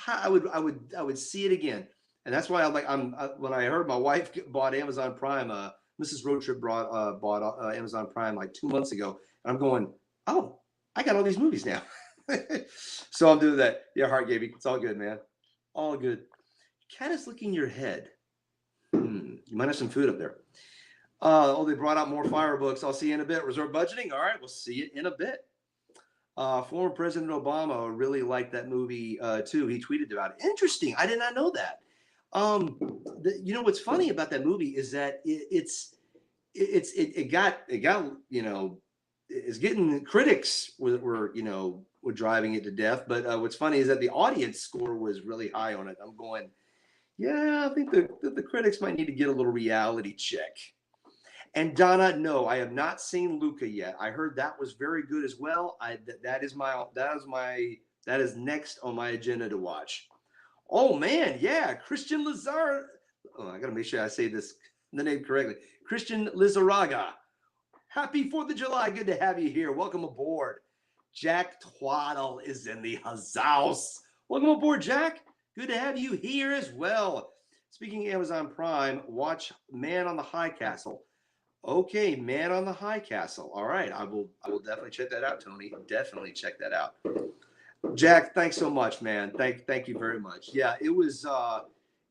I would see it again. And that's why when I heard my wife bought Amazon Prime, Mrs. Roadtrip bought Amazon Prime like 2 months ago, and I'm going, oh, I got all these movies now. So I'm doing that. Yeah, Heart Gaming, it's all good, man. All good. Cat is licking your head. You might have some food up there. They brought out more firebooks. I'll see you in a bit. Resort budgeting. All right, we'll see you in a bit. Former President Obama really liked that movie too. He tweeted about it. Interesting. I did not know that. What's funny about that movie is that it's getting critics were driving it to death. But what's funny is that the audience score was really high on it. I'm going, yeah, I think the critics might need to get a little reality check. And Donna, no, I have not seen Luca yet. I heard that was very good as well. That is next on my agenda to watch. Oh man, yeah, Christian Lazar. Oh, I gotta make sure I say the name correctly. Christian Lizarraga. Happy 4th of July. Good to have you here. Welcome aboard. Jack Twaddle is in the house. Welcome aboard, Jack. Good to have you here as well. Speaking of Amazon Prime, watch Man on the High Castle. Okay, Man on the High Castle. All right, I will definitely check that out, Tony. Definitely check that out. Jack, thanks so much, man. Thank you very much. Yeah, it was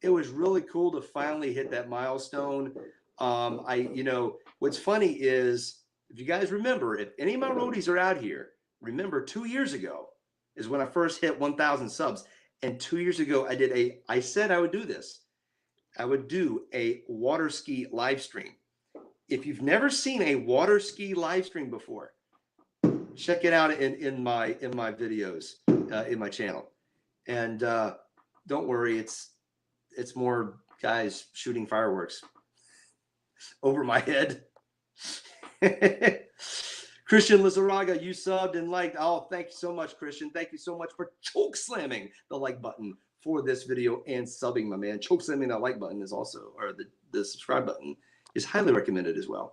really cool to finally hit that milestone. What's funny is, if you guys remember, if any of my roadies are out here, remember 2 years ago is when I first hit 1,000 subs. And 2 years ago, I said I would do this. I would do a water ski live stream. If you've never seen a water ski live stream before, check it out in my videos in my channel. And don't worry, it's more guys shooting fireworks over my head. Christian Lizarraga, you subbed and liked. Oh, thank you so much, Christian. Thank you so much for choke slamming the like button for this video and subbing, my man. Choke slamming that like button is also, or the subscribe button is highly recommended as well.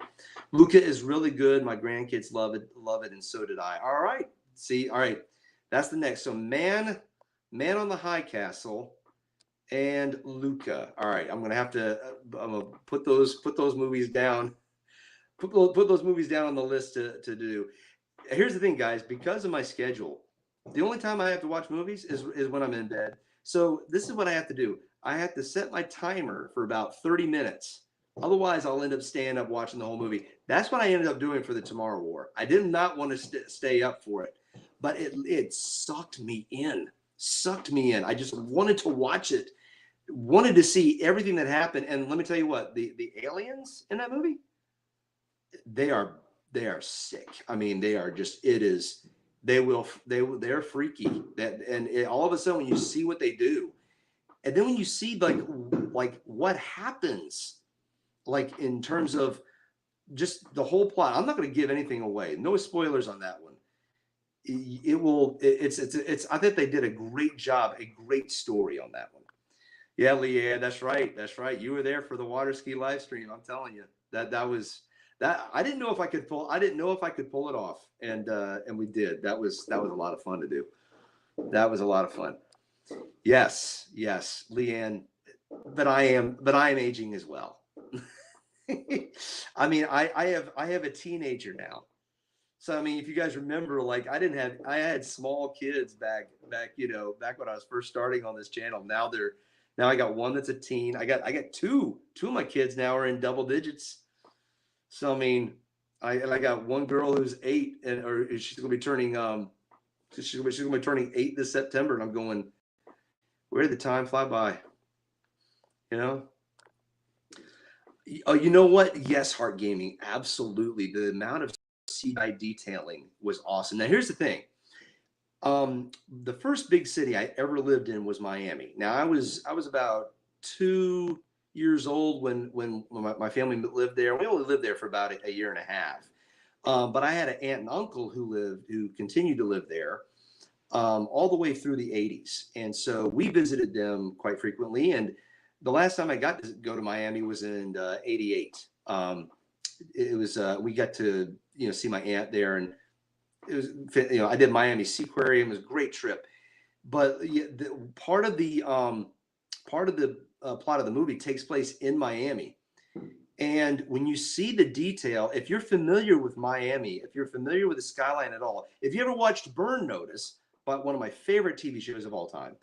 Luca is really good. My grandkids love it, and so did I. All right. See, all right. That's the next. So Man on the High Castle. and Luca. All right, I'm gonna have to. I'm gonna put those movies down. Put those movies down on the list to do. Here's the thing, guys. Because of my schedule, the only time I have to watch movies is when I'm in bed. So this is what I have to do. I have to set my timer for about 30 minutes. Otherwise, I'll end up staying up watching the whole movie. That's what I ended up doing for the Tomorrow War. I did not want to stay up for it, but it sucked me in. Sucked me in. I just wanted to watch it. Wanted to see everything that happened. And let me tell you what, the aliens in that movie, they are sick. I mean, they are just, it is, they're freaky. That, and all of a sudden when you see what they do, and then when you see like what happens, like in terms of just the whole plot, I'm not going to give anything away. No spoilers on that one. It's I think they did a great job, a great story on that one. Yeah, Leanne, that's right. That's right. You were there for the water ski live stream. I'm telling you that was that. I didn't know if I could pull. I didn't know if I could pull it off, and we did. That was a lot of fun to do. That was a lot of fun. Yes, yes, Leanne. But I am aging as well. I mean, I have a teenager now. So I mean, if you guys remember, like I had small kids back when I was first starting on this channel. Now I got one that's a teen. I got two of my kids now are in double digits. So I mean, I got one girl who's 8 or she's gonna be turning she's gonna be turning 8 this September, and I'm going, where did the time fly by? You know? Oh, you know what? Yes, Heart Gaming, absolutely. The amount of CGI detailing was awesome. Now here's the thing. The first big city I ever lived in was Miami. Now I was about 2 years old when my family lived there. We only lived there for about a year and a half. But I had an aunt and uncle who continued to live there all the way through the 80s. And so we visited them quite frequently. And the last time I got to go to Miami was in 88. It was we got to see my aunt there, and it was I did Miami Seaquarium. It was a great trip. But part of the plot of the movie takes place in Miami. And when you see the detail, if you're familiar with Miami, if you're familiar with the skyline at all, if you ever watched Burn Notice, but one of my favorite TV shows of all time,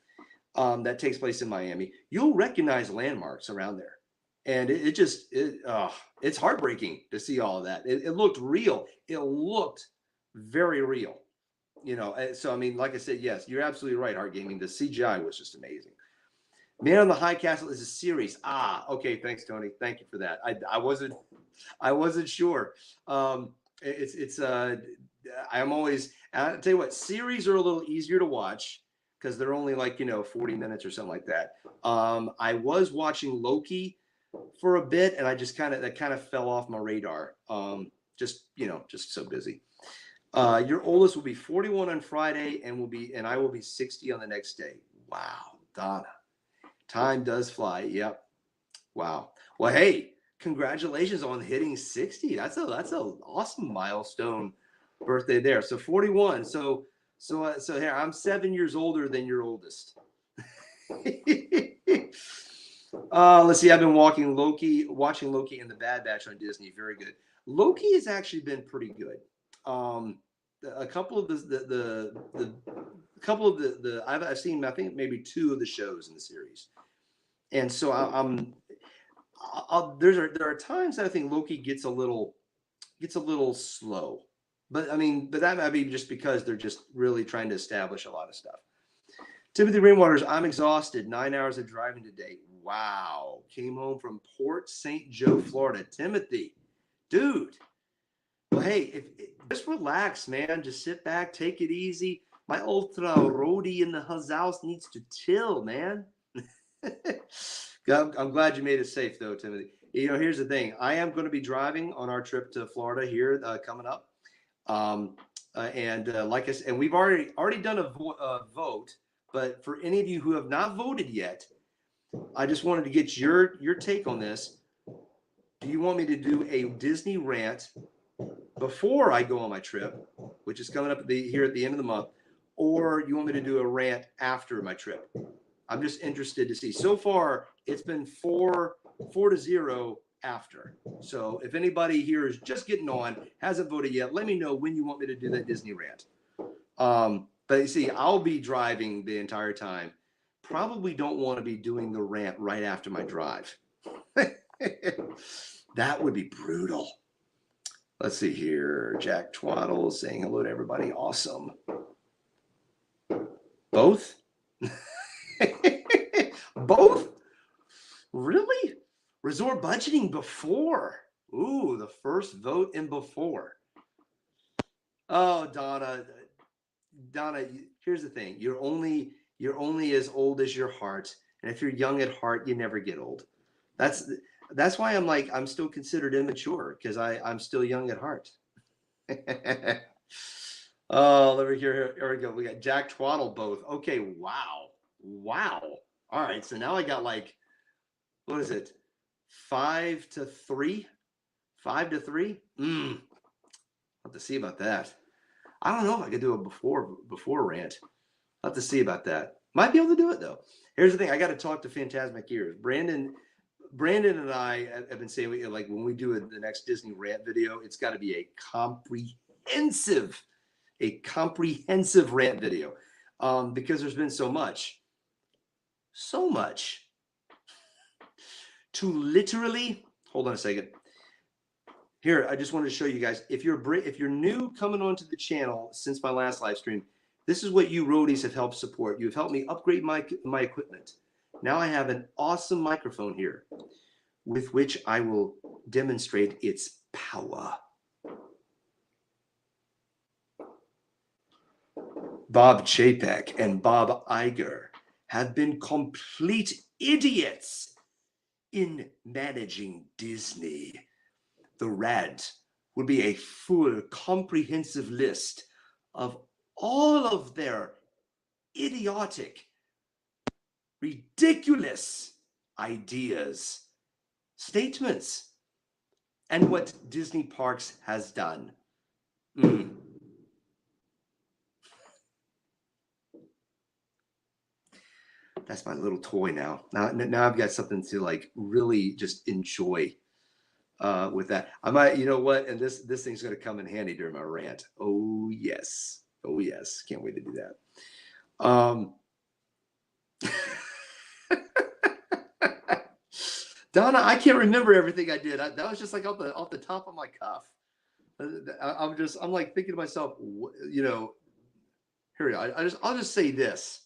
that takes place in Miami, you'll recognize landmarks around there. And it's heartbreaking to see all of that. It looked real. It looked very real. So I mean, like I said, yes, you're absolutely right, Art Gaming. The CGI was just amazing. Man on the High Castle is a series. Okay, thanks, Tony. Thank you for that. I wasn't sure. I'm always, I'll tell you what, series are a little easier to watch because they're only like 40 minutes or something like that. I was watching Loki for a bit, and that kind of fell off my radar. Just so busy. Your oldest will be 41 on Friday, and I will be 60 on the next day. Wow, Donna. Time does fly. Yep. Wow. Well, hey, congratulations on hitting 60. That's a awesome milestone birthday there. So 41. So here, I'm 7 years older than your oldest. Let's see. I've been watching Loki and the Bad Batch on Disney. Very good. Loki has actually been pretty good. A couple of I've seen, I think, maybe 2 of the shows in the series. And so there are times that I think Loki gets a little slow, but that might be just because they're just really trying to establish a lot of stuff. Timothy Rainwaters, I'm exhausted. 9 hours of driving today. Wow. Came home from Port St. Joe, Florida. Timothy, dude. Well, hey, just relax, man. Just sit back, take it easy. My ultra roadie in the house needs to chill, man. I'm glad you made it safe, though, Timothy. Here's the thing. I am going to be driving on our trip to Florida here coming up. Like I said, and we've already done a vote. But for any of you who have not voted yet, I just wanted to get your take on this. Do you want me to do a Disney rant before I go on my trip, which is coming up here at the end of the month, or you want me to do a rant after my trip? I'm just interested to see. So far, it's been 4-0 after. So if anybody here is just getting on, hasn't voted yet, let me know when you want me to do that Disney rant. But you see, I'll be driving the entire time. Probably don't want to be doing the rant right after my drive. That would be brutal. Let's see here. Jack Twaddle saying hello to everybody. Awesome. Both? Both? Really? Resort budgeting before. Ooh, the first vote in before. Oh, Donna, here's the thing. You're only as old as your heart. And if you're young at heart, you never get old. That's why I'm still considered immature, because I'm still young at heart. Oh, let me hear. Here we go. We got Jack Twaddle both. Okay, wow. All right, so now I got like, what is it? 5-3? 5-3? I'll have to see about that. I don't know if I could do a before rant. I'll have to see about that. Might be able to do it though. Here's the thing. I got to talk to Phantasmic Ears. Brandon and I have been saying, like, when we do the next Disney rant video, it's got to be a comprehensive rant video, because there's been so much to literally. Hold on a second. Here, I just wanted to show you guys. If you're new coming onto the channel since my last live stream, this is what you roadies have helped support. You've helped me upgrade my equipment. Now I have an awesome microphone here with which I will demonstrate its power. Bob Chapek and Bob Iger have been complete idiots in managing Disney. The rant would be a full, comprehensive list of all of their idiotic, ridiculous ideas, statements, and what Disney Parks has done. That's my little toy now. Now I've got something to like really just enjoy with that. I might, you know what? And this thing's going to come in handy during my rant. Oh yes. Can't wait to do that. Donna, I can't remember everything I did. That was just like off the top of my cuff. I'm like thinking to myself, you know, here we go. I'll just say this.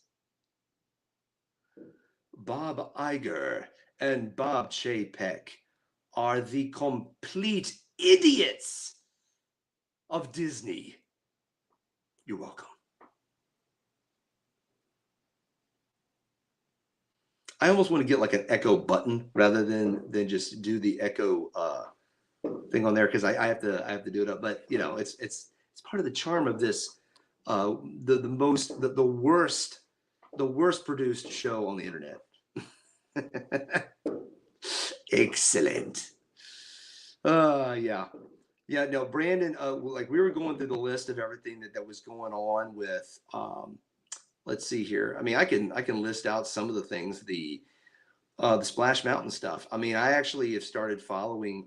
Bob Iger and Bob Chapek are the complete idiots of Disney. You're welcome. I almost want to get like an echo button rather than just do the echo thing on there, because I have to do it up. But you know, it's part of the charm of this the worst produced show on the internet. Excellent. Yeah. No, Brandon. Like we were going through the list of everything that was going on with. Let's see here. I mean, I can list out some of the things, the Splash Mountain stuff. I mean, I actually have started following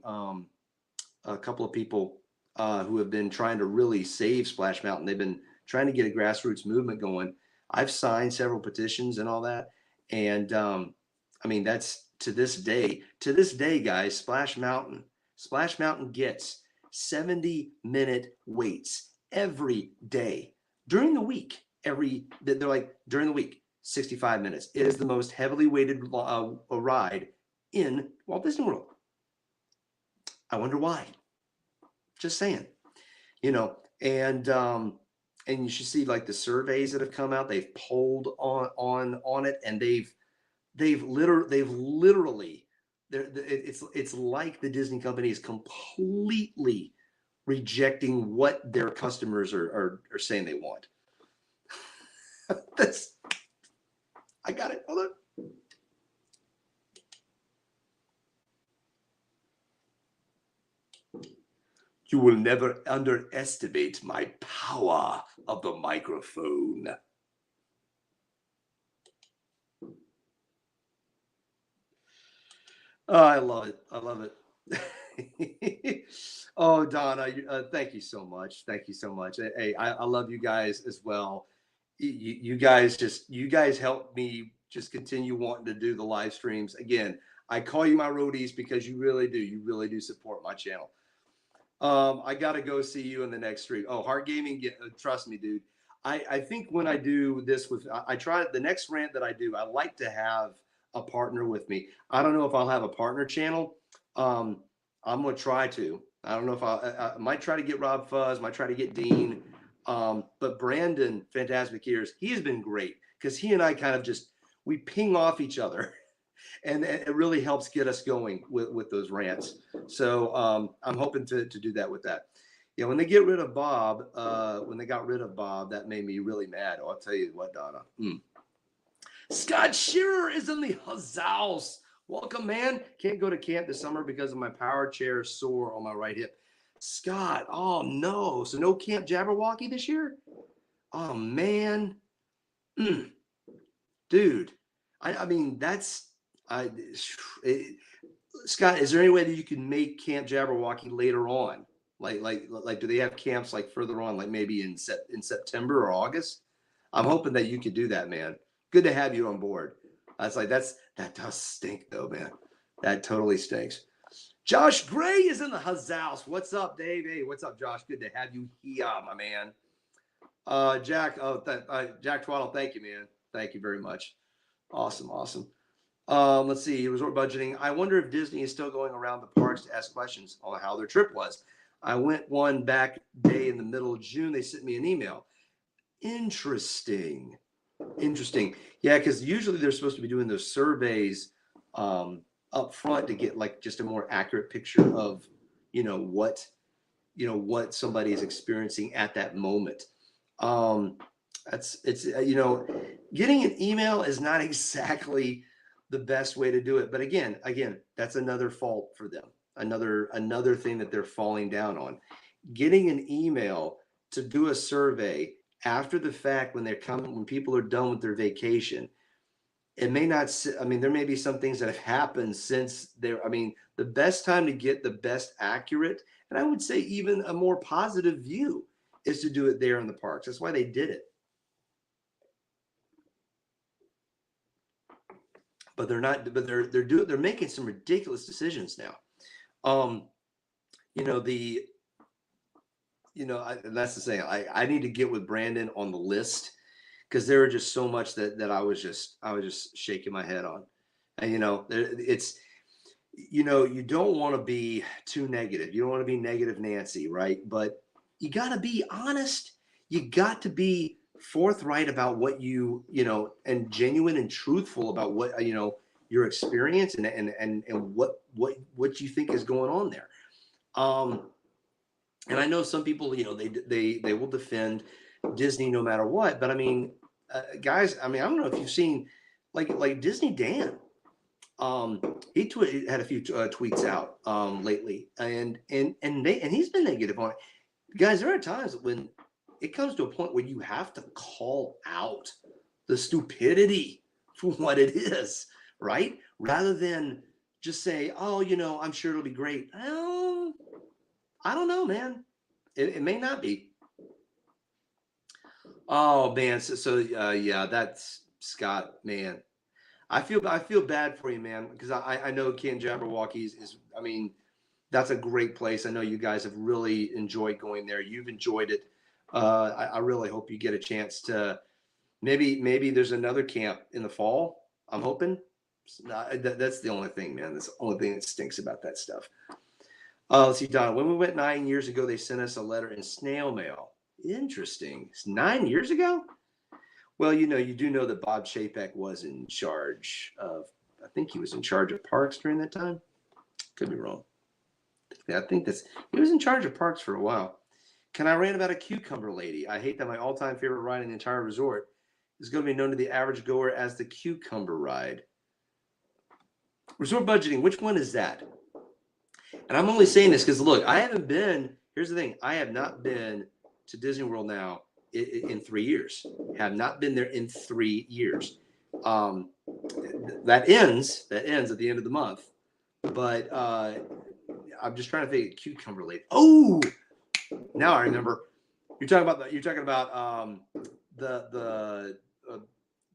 a couple of people who have been trying to really save Splash Mountain. They've been trying to get a grassroots movement going. I've signed several petitions and all that. And I mean, that's to this day, guys, Splash Mountain gets 70-minute waits every day during the week. They're like during the week, 65 minutes. It is the most heavily weighted ride in Walt Disney World. I wonder why. Just saying, you know, and you should see like the surveys that have come out. They've polled on it, and they've literally it's like the Disney company is completely rejecting what their customers are saying they want. I got it. Hold on. You will never underestimate my power of the microphone. Oh, I love it. I love it. Oh, Donna, thank you so much. Thank you so much. Hey, I love you guys as well. You guys help me just continue wanting to do the live streams. Again, I call you my roadies because you really do. You really do support my channel. I got to go see you in the next stream. Oh, Hard Gaming, trust me, dude. I think when I do this with, I try the next rant that I do, I like to have a partner with me. I don't know if I'll have a partner channel. I'm going to try to. I don't know if I might try to get RobFuz, might try to get Dean. But Brandon, Fantastic Ears, he has been great because he and I kind of just, we ping off each other. And it really helps get us going with those rants. So I'm hoping to do that with that. Yeah, when they get rid of Bob, when they got rid of Bob, that made me really mad. Oh, I'll tell you what, Donna. Scott Shearer is in the house. Welcome, man. Can't go to camp this summer because of my power chair sore on my right hip. Scott, oh no. So no Camp Jabberwocky this year? Oh, man. Dude, I mean, that's, Scott, is there any way that you can make Camp Jabberwocky later on? Like, do they have camps like further on, like maybe in September or August? I'm hoping that you could do that, man. Good to have you on board. That does stink though, man. That totally stinks. Josh Gray is in the house. What's up, Dave? Hey, what's up, Josh? Good to have you here, my man. Jack, Jack Twaddle, thank you, man. Thank you very much. Awesome. Let's see, resort budgeting. I wonder if Disney is still going around the parks to ask questions on how their trip was. I went one back day in the middle of June. They sent me an email. Interesting. Yeah, because usually they're supposed to be doing those surveys up front to get like just a more accurate picture of, what somebody is experiencing at that moment. Getting an email is not exactly the best way to do it. But again, that's another fault for them. Another thing that they're falling down on. Getting an email to do a survey after the fact when people are done with their vacation, it may not, there may be some things that have happened since the best time to get the best accurate, and I would say even a more positive view, is to do it there in the parks. That's why they did it. But they're not. But they're making some ridiculous decisions now. That's the thing. I need to get with Brandon on the list because there are just so much that I was just shaking my head on. And you don't want to be too negative. You don't want to be negative Nancy, right? But you got to be honest. You got to be forthright about what and genuine and truthful about what your experience and what you think is going on there. And I know some people, they will defend Disney no matter what, but guys, I don't know if you've seen like Disney Dan. He had a few tweets out lately, and he's been negative on it. Guys, there are times when it comes to a point where you have to call out the stupidity for what it is, right? Rather than just say, oh, I'm sure it'll be great. Well, I don't know, man. It may not be. Oh, man. Yeah, that's Scott, man. I feel bad for you, man, because I know Camp Jabberwockies is, that's a great place. I know you guys have really enjoyed going there. You've enjoyed it. I really hope you get a chance to maybe there's another camp in the fall. I'm hoping. That's the only thing, man. That's the only thing that stinks about that stuff. Let's see, Donna. When we went 9 years ago, they sent us a letter in snail mail. Interesting. It's 9 years ago? Well, you do know that Bob Chapek was in charge of, I think he was in charge of parks during that time. Could be wrong. I think he was in charge of parks for a while. Can I rant about a cucumber lady? I hate that my all-time favorite ride in the entire resort is going to be known to the average goer as the cucumber ride. Resort budgeting, which one is that? And I'm only saying this because, look, here's the thing. I have not been to Disney World now in 3 years. Have not been there in 3 years. That ends at the end of the month. But I'm just trying to think cucumber lady. Oh, now I remember. You're talking about the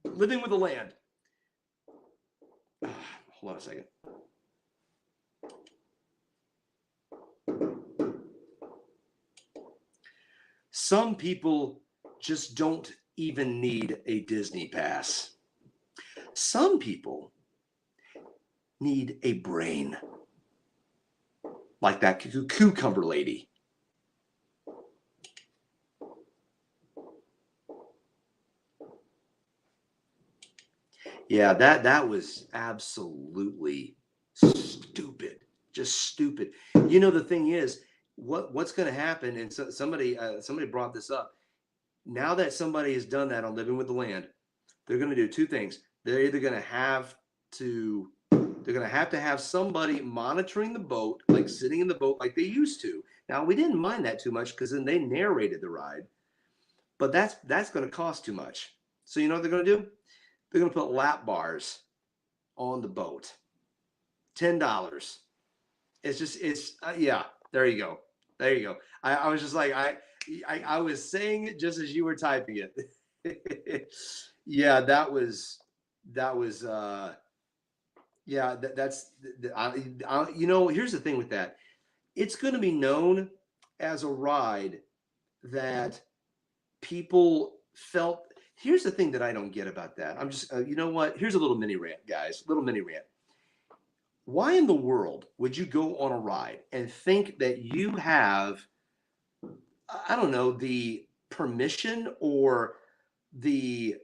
living with the land. Hold on a second. Some people just don't even need a Disney pass. Some people need a brain, like that cucumber lady. Yeah, that was absolutely stupid, just stupid. You know, the thing is, what's going to happen? And so somebody brought this up. Now that somebody has done that on Living with the Land, they're going to do two things. They're either going to have to have somebody monitoring the boat, like sitting in the boat like they used to. Now, we didn't mind that too much because then they narrated the ride, but that's going to cost too much. So you know what they're going to do? They're going to put lap bars on the boat. $10. Yeah. There you go. I was just like I was saying it just as you were typing it. Yeah, that's you know, here's the thing with that. It's going to be known as a ride that people felt. Here's the thing that I don't get about that. I'm just, you know what? Here's a little mini rant, guys. Little mini rant. Why in the world would you go on a ride and think that you have, I don't know, the permission or the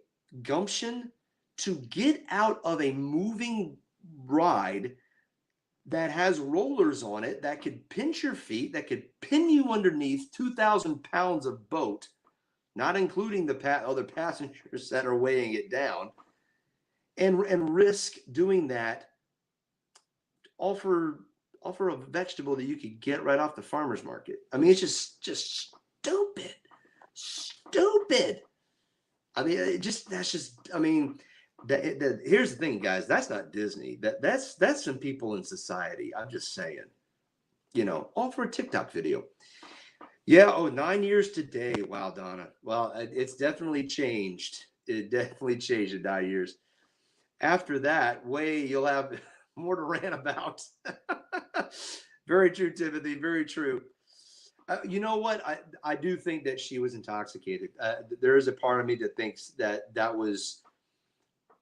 gumption to get out of a moving ride that has rollers on it that could pinch your feet, that could pin you underneath 2,000 pounds of boat, not including the other passengers that are weighing it down, and risk doing that, offer a vegetable that you could get right off the farmer's market. I mean, it's just stupid. I mean, I mean, here's the thing, guys. That's not Disney. That's some people in society. I'm just saying, you know, all for a TikTok video. Yeah. Oh, 9 years today. Wow, Donna. Well, it's definitely changed. It definitely changed in 9 years. After that, you'll have more to rant about. Very true, Timothy. Very true. You know what? I do think that she was intoxicated. There is a part of me that thinks that was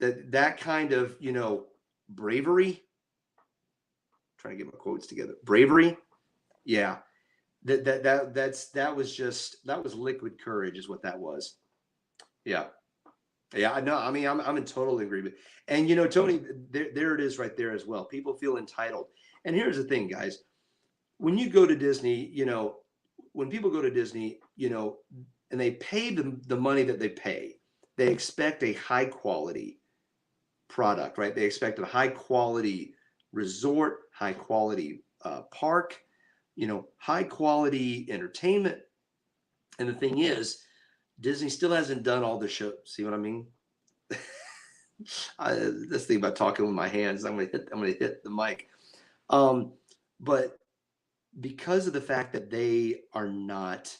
that kind of, you know, bravery. I'm trying to get my quotes together. Bravery. Yeah. That was liquid courage is what that was. Yeah. Yeah, I know. I mean, I'm in total agreement. And you know, Tony, there it is right there as well. People feel entitled. And here's the thing, guys. When you go to Disney, you know, when people go to Disney, you know, and they pay the money that they pay, they expect a high quality product, right? They expect a high quality resort, high quality park, you know, high quality entertainment. And the thing is, Disney still hasn't done all the show. See what I mean? This thing about talking with my hands, I'm gonna hit the mic. But because of the fact that they are not,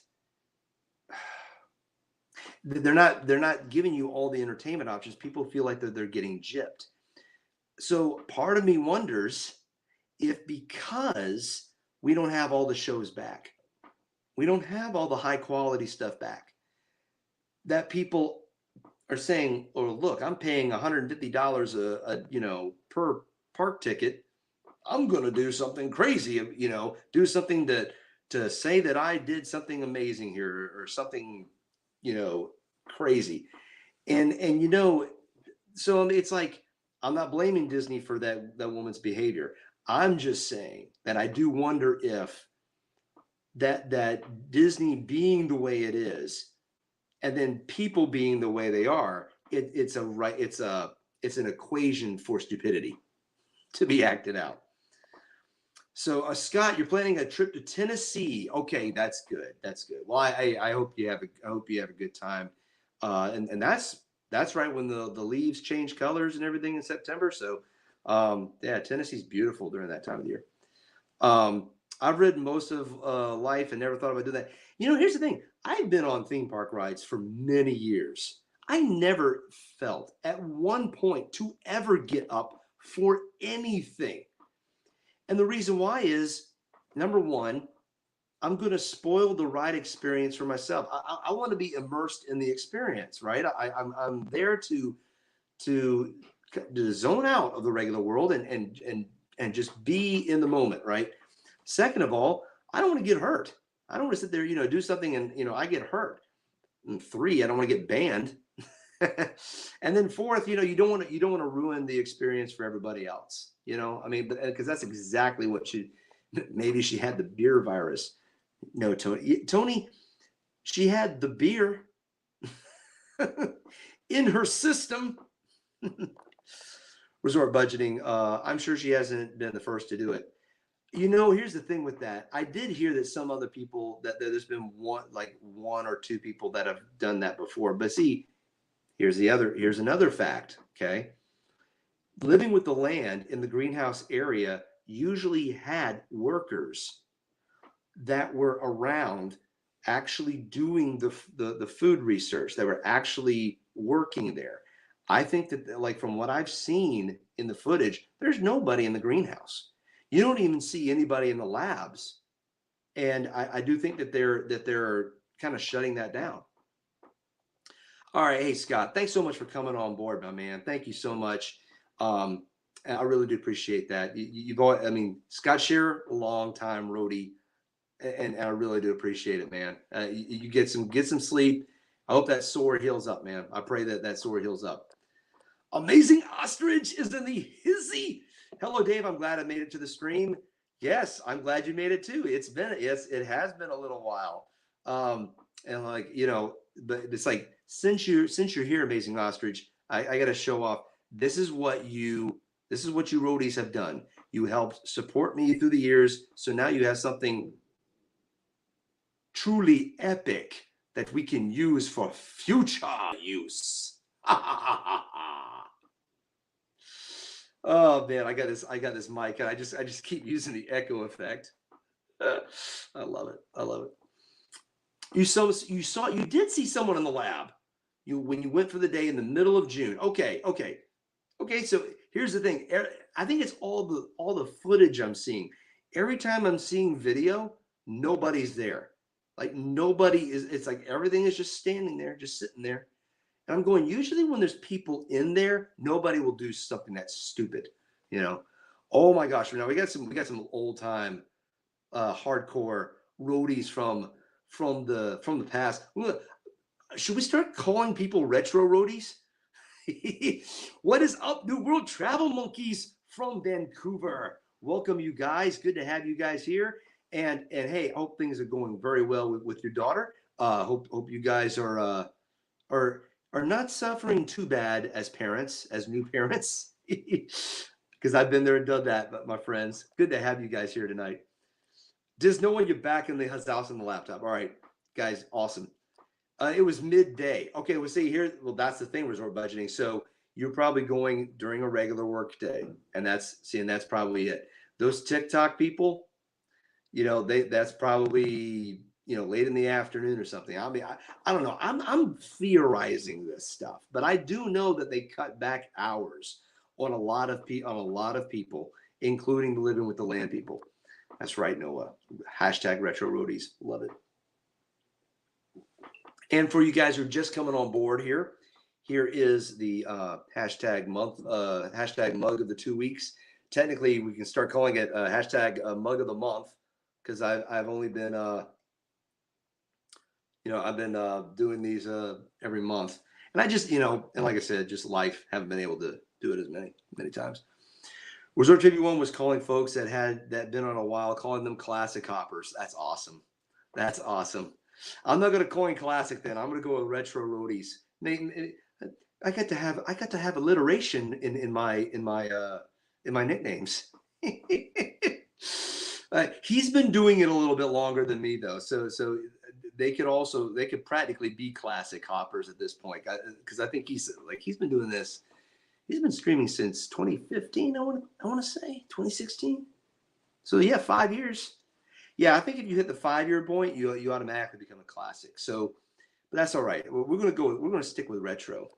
they're not giving you all the entertainment options, people feel like they're getting gypped. So part of me wonders if because we don't have all the shows back, we don't have all the high quality stuff back, that people are saying, "Oh, look, I'm paying $150 you know, per park ticket. I'm going to do something crazy, you know, do something to say that I did something amazing here or something, you know, crazy." And you know, so it's like I'm not blaming Disney for that woman's behavior. I'm just saying that I do wonder if that Disney being the way it is, and then people being the way they are, it's an equation for stupidity to be acted out. So Scott, you're planning a trip to Tennessee. Okay, that's good. That's good. Well, I hope you have a good time. And that's right when the leaves change colors and everything in September. So Yeah, Tennessee's beautiful during that time of the year. I've ridden most of life and never thought about doing that. You know, here's the thing. I've been on theme park rides for many years. I never felt at one point to ever get up for anything. And the reason why is, number one, I'm going to spoil the ride experience for myself. I want to be immersed in the experience, right? I'm there to zone out of the regular world and just be in the moment, right? Second of all, I don't want to get hurt. I don't want to sit there, do something and I get hurt. And three, I don't want to get banned. And then fourth, you don't want to ruin the experience for everybody else. I mean, because that's exactly what maybe she had the beer virus. No, Tony, she had the beer in her system. Resort budgeting. I'm sure she hasn't been the first to do it. Here's the thing with that. I did hear that some other people that there's been one or two people that have done that before. But see, here's another fact. Okay. Living with the land in the greenhouse area usually had workers that were around actually doing the food research, that were actually working there. I think that, like, from what I've seen in the footage, there's nobody in the greenhouse. You don't even see anybody in the labs. And I do think that they're kind of shutting that down. All right. Hey, Scott, thanks so much for coming on board, my man. Thank you so much. I really do appreciate that. Scott Shearer, long time roadie, and I really do appreciate it, man. You get some sleep. I hope that sore heals up, man. I pray that sore heals up. Amazing Ostrich is in the hizzy. Hello, Dave. I'm glad I made it to the stream. Yes, I'm glad you made it too. It has been a little while. And but it's like, since you're here, Amazing Ostrich, I got to show off. This is what you roadies have done. You helped support me through the years. So now you have something truly epic that we can use for future use. Oh man, I got this mic, and I just keep using the echo effect. I love it. You did see someone in the lab. When you went for the day in the middle of June. Okay. So here's the thing. I think it's all the footage I'm seeing. Every time I'm seeing video, nobody's there. Like, nobody is. It's like everything is just standing there, just sitting there. And I'm going, usually when there's people in there, nobody will do something that's stupid, Oh my gosh! Now we got some old time, hardcore roadies from the past. Should we start calling people retro roadies? What is up, New World Travel Monkeys from Vancouver? Welcome, you guys. Good to have you guys here. And hey, I hope things are going very well with your daughter. Hope you guys are not suffering too bad as parents, as new parents, because I've been there and done that. But my friends, good to have you guys here tonight. Just knowing you're back in the house on the laptop. All right, guys, awesome. It was midday. Okay, we'll see here. Well, that's the thing, resort budgeting. So you're probably going during a regular work day, and that's probably it. Those TikTok people, that's probably late in the afternoon or something. I mean, I don't know. I'm theorizing this stuff, but I do know that they cut back hours on a lot of people, including the living with the land people. That's right, Noah. Hashtag retro roadies. Love it. And for you guys who are just coming on board here is the hashtag mug of the 2 weeks. Technically, we can start calling it hashtag mug of the month, because I've only been I've been doing these every month, and I just and like I said, just life, haven't been able to do it as many times. Resort Trivia 1 was calling folks that been on a while, calling them classic hoppers. That's awesome. I'm not going to coin classic then. I'm going to go with retro roadies. I got to have alliteration in my nicknames. He's been doing it a little bit longer than me though, so they could practically be classic hoppers at this point, because I think he's been doing this. He's been streaming since 2015. I want to say 2016. So yeah, 5 years. Yeah, I think if you hit the 5-year point, you automatically become a classic. So, but that's all right. We're gonna stick with retro.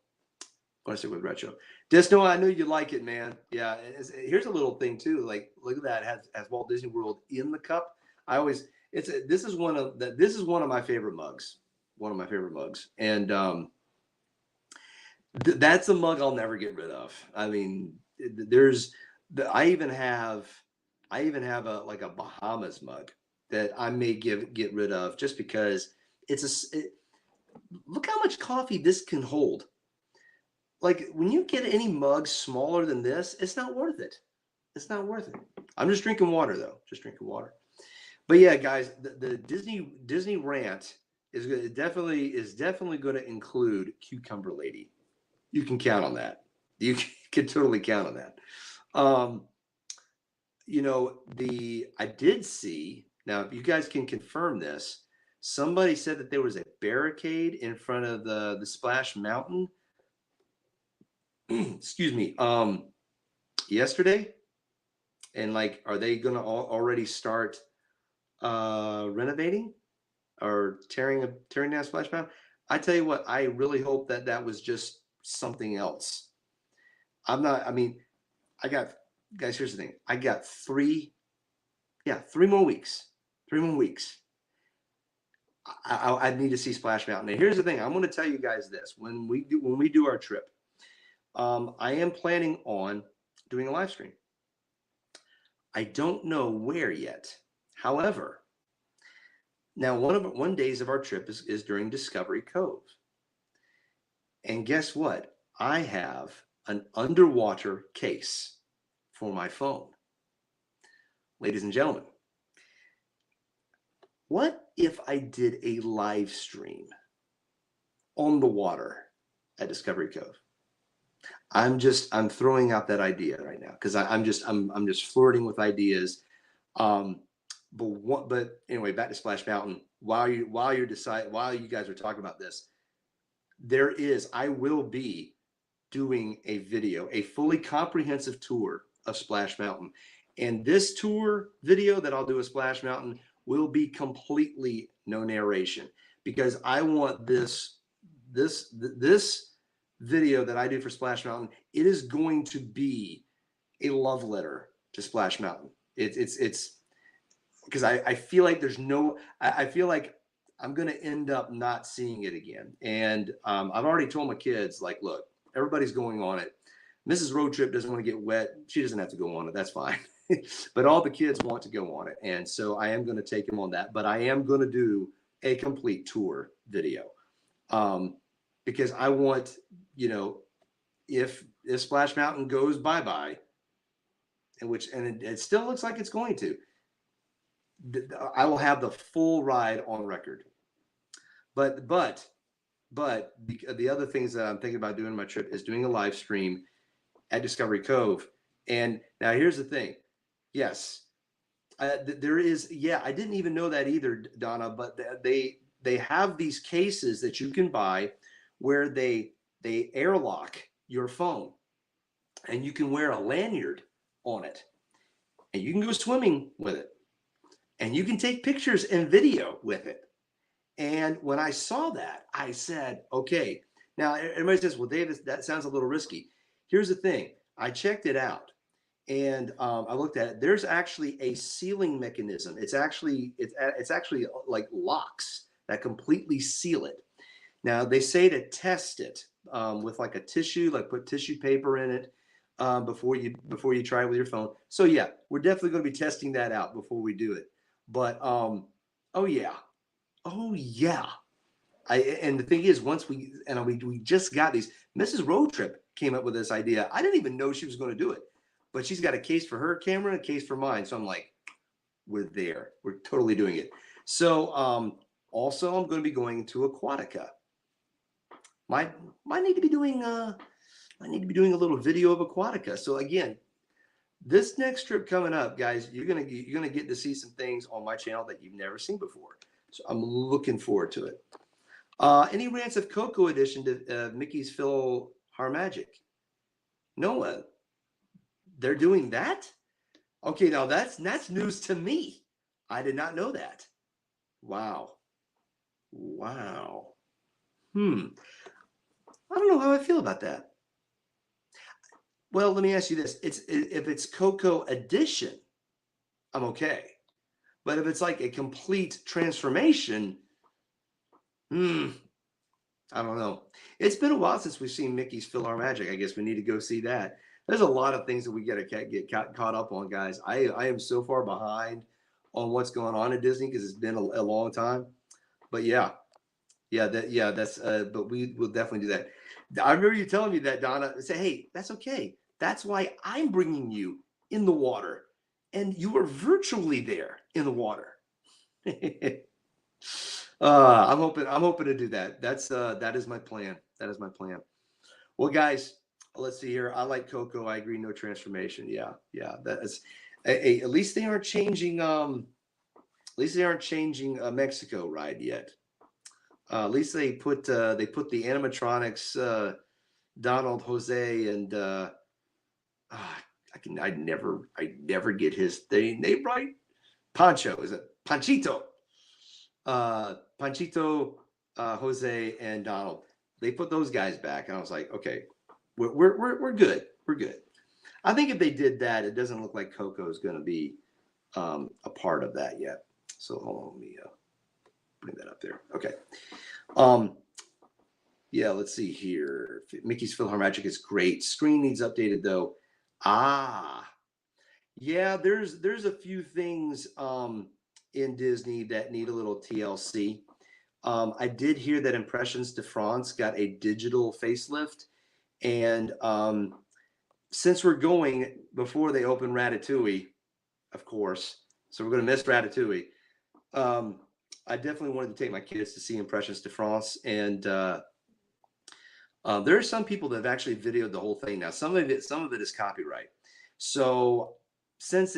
We're gonna stick with retro. Disno, I know you like it, man. Yeah. Here's a little thing too. Like, look at that. It has Walt Disney World in the cup. This is one of my favorite mugs. One of my favorite mugs, and that's a mug I'll never get rid of. I mean, I even have a Bahamas mug that I may get rid of just because look how much coffee this can hold. Like, when you get any mug smaller than this, it's not worth it. It's not worth it. I'm just drinking water though. Just drinking water. But yeah, guys, the Disney rant is definitely going to include Cucumber Lady. You can count on that. You can totally count on that. I did see, now if you guys can confirm this, somebody said that there was a barricade in front of the Splash Mountain. Excuse me. Yesterday, and like, are they gonna already start renovating or tearing down Splash Mountain? I tell you what, I really hope that was just something else. Guys, here's the thing. I got 3 more weeks. 3 more weeks. I need to see Splash Mountain. And here's the thing. I'm going to tell you guys this. When we do our trip, I am planning on doing a live stream. I don't know where yet. However, now one days of our trip is during Discovery Cove. And guess what? I have an underwater case for my phone. Ladies and gentlemen, what if I did a live stream on the water at Discovery Cove? I'm throwing out that idea right now because I'm just flirting with ideas. But anyway, back to Splash Mountain. While you guys are talking about this, I will be doing a video, a fully comprehensive tour of Splash Mountain. And this tour video that I'll do of Splash Mountain will be completely no narration, because I want this video that I do for Splash Mountain, it is going to be a love letter to Splash Mountain. It's because I feel like I feel like I'm going to end up not seeing it again. And I've already told my kids, like, look, everybody's going on it. Mrs. Roadtrip doesn't want to get wet. She doesn't have to go on it. That's fine. But all the kids want to go on it. And so I am going to take them on that. But I am going to do a complete tour video. Because I want, if Splash Mountain goes bye-bye, and it still looks like it's going to, I will have the full ride on record. But the other things that I'm thinking about doing on my trip is doing a live stream at Discovery Cove. And now here's the thing. Yes, there is. Yeah, I didn't even know that either, Donna. But they have these cases that you can buy where they airlock your phone, and you can wear a lanyard on it, and you can go swimming with it, and you can take pictures and video with it. And when I saw that, I said, okay. Now everybody says, well, Davis, that sounds a little risky. Here's the thing. I checked it out, and I looked at it. There's actually a sealing mechanism. It's actually like locks that completely seal it. Now they say to test it with like a tissue, like put tissue paper in it before you try it with your phone. So yeah, we're definitely going to be testing that out before we do it. But oh yeah. And the thing is, once we just got these, Mrs. Roadtrip came up with this idea. I didn't even know she was going to do it, but she's got a case for her camera and a case for mine. So I'm like, we're there. We're totally doing it. So also I'm going to be going to Aquatica. Might need to be doing a little video of Aquatica. So again, this next trip coming up, guys, you're gonna get to see some things on my channel that you've never seen before. So I'm looking forward to it. Any rants of Coco edition to Mickey's Philharmagic? Noah, they're doing that? Okay, now that's news to me. I did not know that. Wow. Wow. I don't know how I feel about that. Well, let me ask you this. If it's Coco Edition, I'm okay. But if it's like a complete transformation, I don't know. It's been a while since we've seen Mickey's Fill Our Magic. I guess we need to go see that. There's a lot of things that we got to get caught up on, guys. I am so far behind on what's going on at Disney because it's been a long time. But that's. But we will definitely do that. I remember you telling me that, Donna. Say, hey, that's okay. That's why I'm bringing you in the water, and you were virtually there in the water. I'm hoping to do that. That is my plan. That is my plan. Well, guys, let's see here. I like Coco. I agree. No transformation. Yeah. That's at least they aren't changing. At least they aren't changing Mexico ride yet. At least they put the animatronics, Donald, Jose, and I never get his name right. Pancho, is it Panchito? Panchito, Jose, and Donald. They put those guys back, and I was like, okay, we're good. We're good. I think if they did that, it doesn't look like Coco is going to be a part of that yet. So hold on, let me bring that up there. Okay. Yeah, let's see here. Mickey's PhilharMagic is great. Screen needs updated though. Yeah, there's a few things in Disney that need a little TLC. I did hear that Impressions de France got a digital facelift, and since we're going before they open Ratatouille, of course, so we're going to miss Ratatouille. I definitely wanted to take my kids to see Impressions de France, and there are some people that have actually videoed the whole thing. Now, some of it is copyright. So since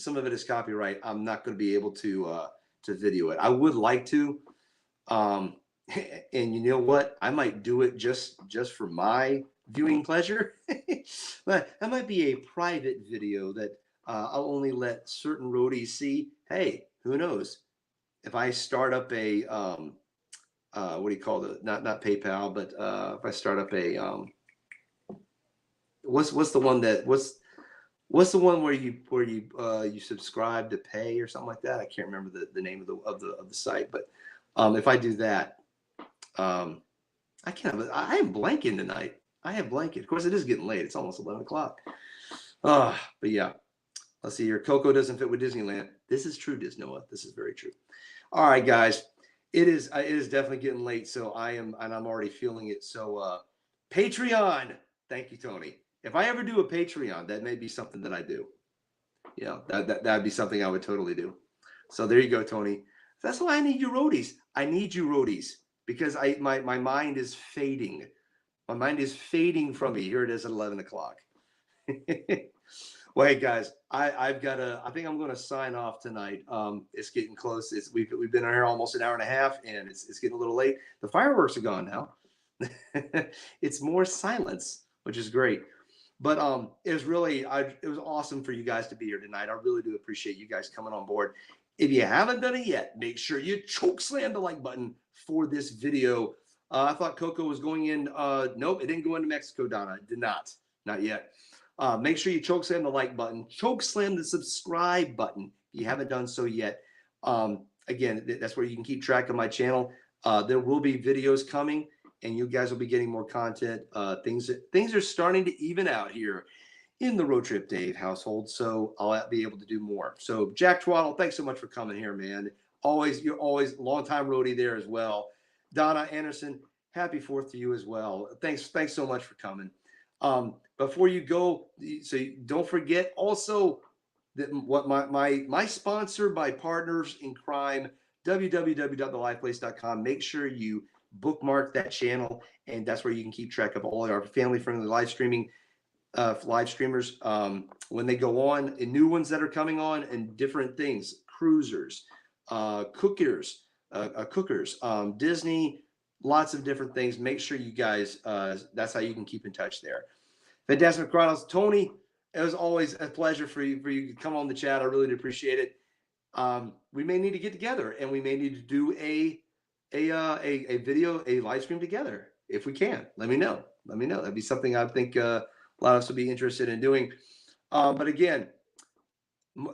some of it is copyright, I'm not going to be able to video it. I would like to, and you know what? I might do it just for my viewing pleasure. But that might be a private video that I'll only let certain roadies see. Hey, who knows? If I start up a what do you call it? Not PayPal, but if I start up a what's the one where you subscribe to pay or something like that? I can't remember the name of the site, but if I do that, I am blanking tonight. I have blanket. Of course, it is getting late. It's almost 11 o'clock. But yeah, let's see here. Coco doesn't fit with Disneyland. This is true, Disnoa. This is very true. All right, guys. It is definitely getting late, so I'm already feeling it. So Patreon. Thank you, Tony. If I ever do a Patreon, that may be something that I do. Yeah, that'd be something I would totally do. So there you go, Tony. That's why I need you roadies. I need you roadies because my mind is fading. My mind is fading from me. Here it is at 11 o'clock. Well, hey guys, I think I'm going to sign off tonight. It's getting close. We've been here almost an hour and a half, and it's getting a little late. The fireworks are gone now. It's more silence, which is great. But it was awesome for you guys to be here tonight. I really do appreciate you guys coming on board. If you haven't done it yet, make sure you choke slam the like button for this video. I thought Coco was going in. Nope, it didn't go into Mexico, Donna. It did not yet. Make sure you choke slam the like button, choke slam the subscribe button if you haven't done so yet. Again, that's where you can keep track of my channel. There will be videos coming, and you guys will be getting more content. Things are starting to even out here in the Road Trip Dave household, so I'll be able to do more. So Jack Twaddle, thanks so much for coming here, man. You're always a long-time roadie there as well. Donna Anderson, happy 4th to you as well. Thanks so much for coming. Before you go, so don't forget also that what my sponsor, my partners in crime, www.thelifeplace.com. Make sure you bookmark that channel, and that's where you can keep track of all of our family-friendly live streamers when they go on, and new ones that are coming on, and different things, cruisers, cookers, Disney, lots of different things. Make sure you guys, that's how you can keep in touch there. Fantastic Chronos. Tony, it was always a pleasure for you to come on the chat. I really do appreciate it. We may need to get together, and we may need to do a video, a live stream together if we can. Let me know. Let me know. That'd be something I think a lot of us would be interested in doing. But again,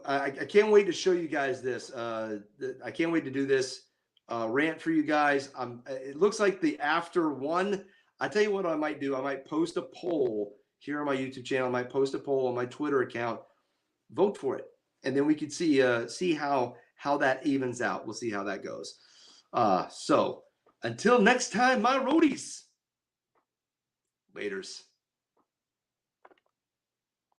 I can't wait to show you guys this. I can't wait to do this rant for you guys. It looks like the after one. I tell you what I might do. I might post a poll here on my YouTube channel. I might post a poll on my Twitter account. Vote for it, and then we can see how that evens out. We'll see how that goes. So until next time, my roadies. Laters.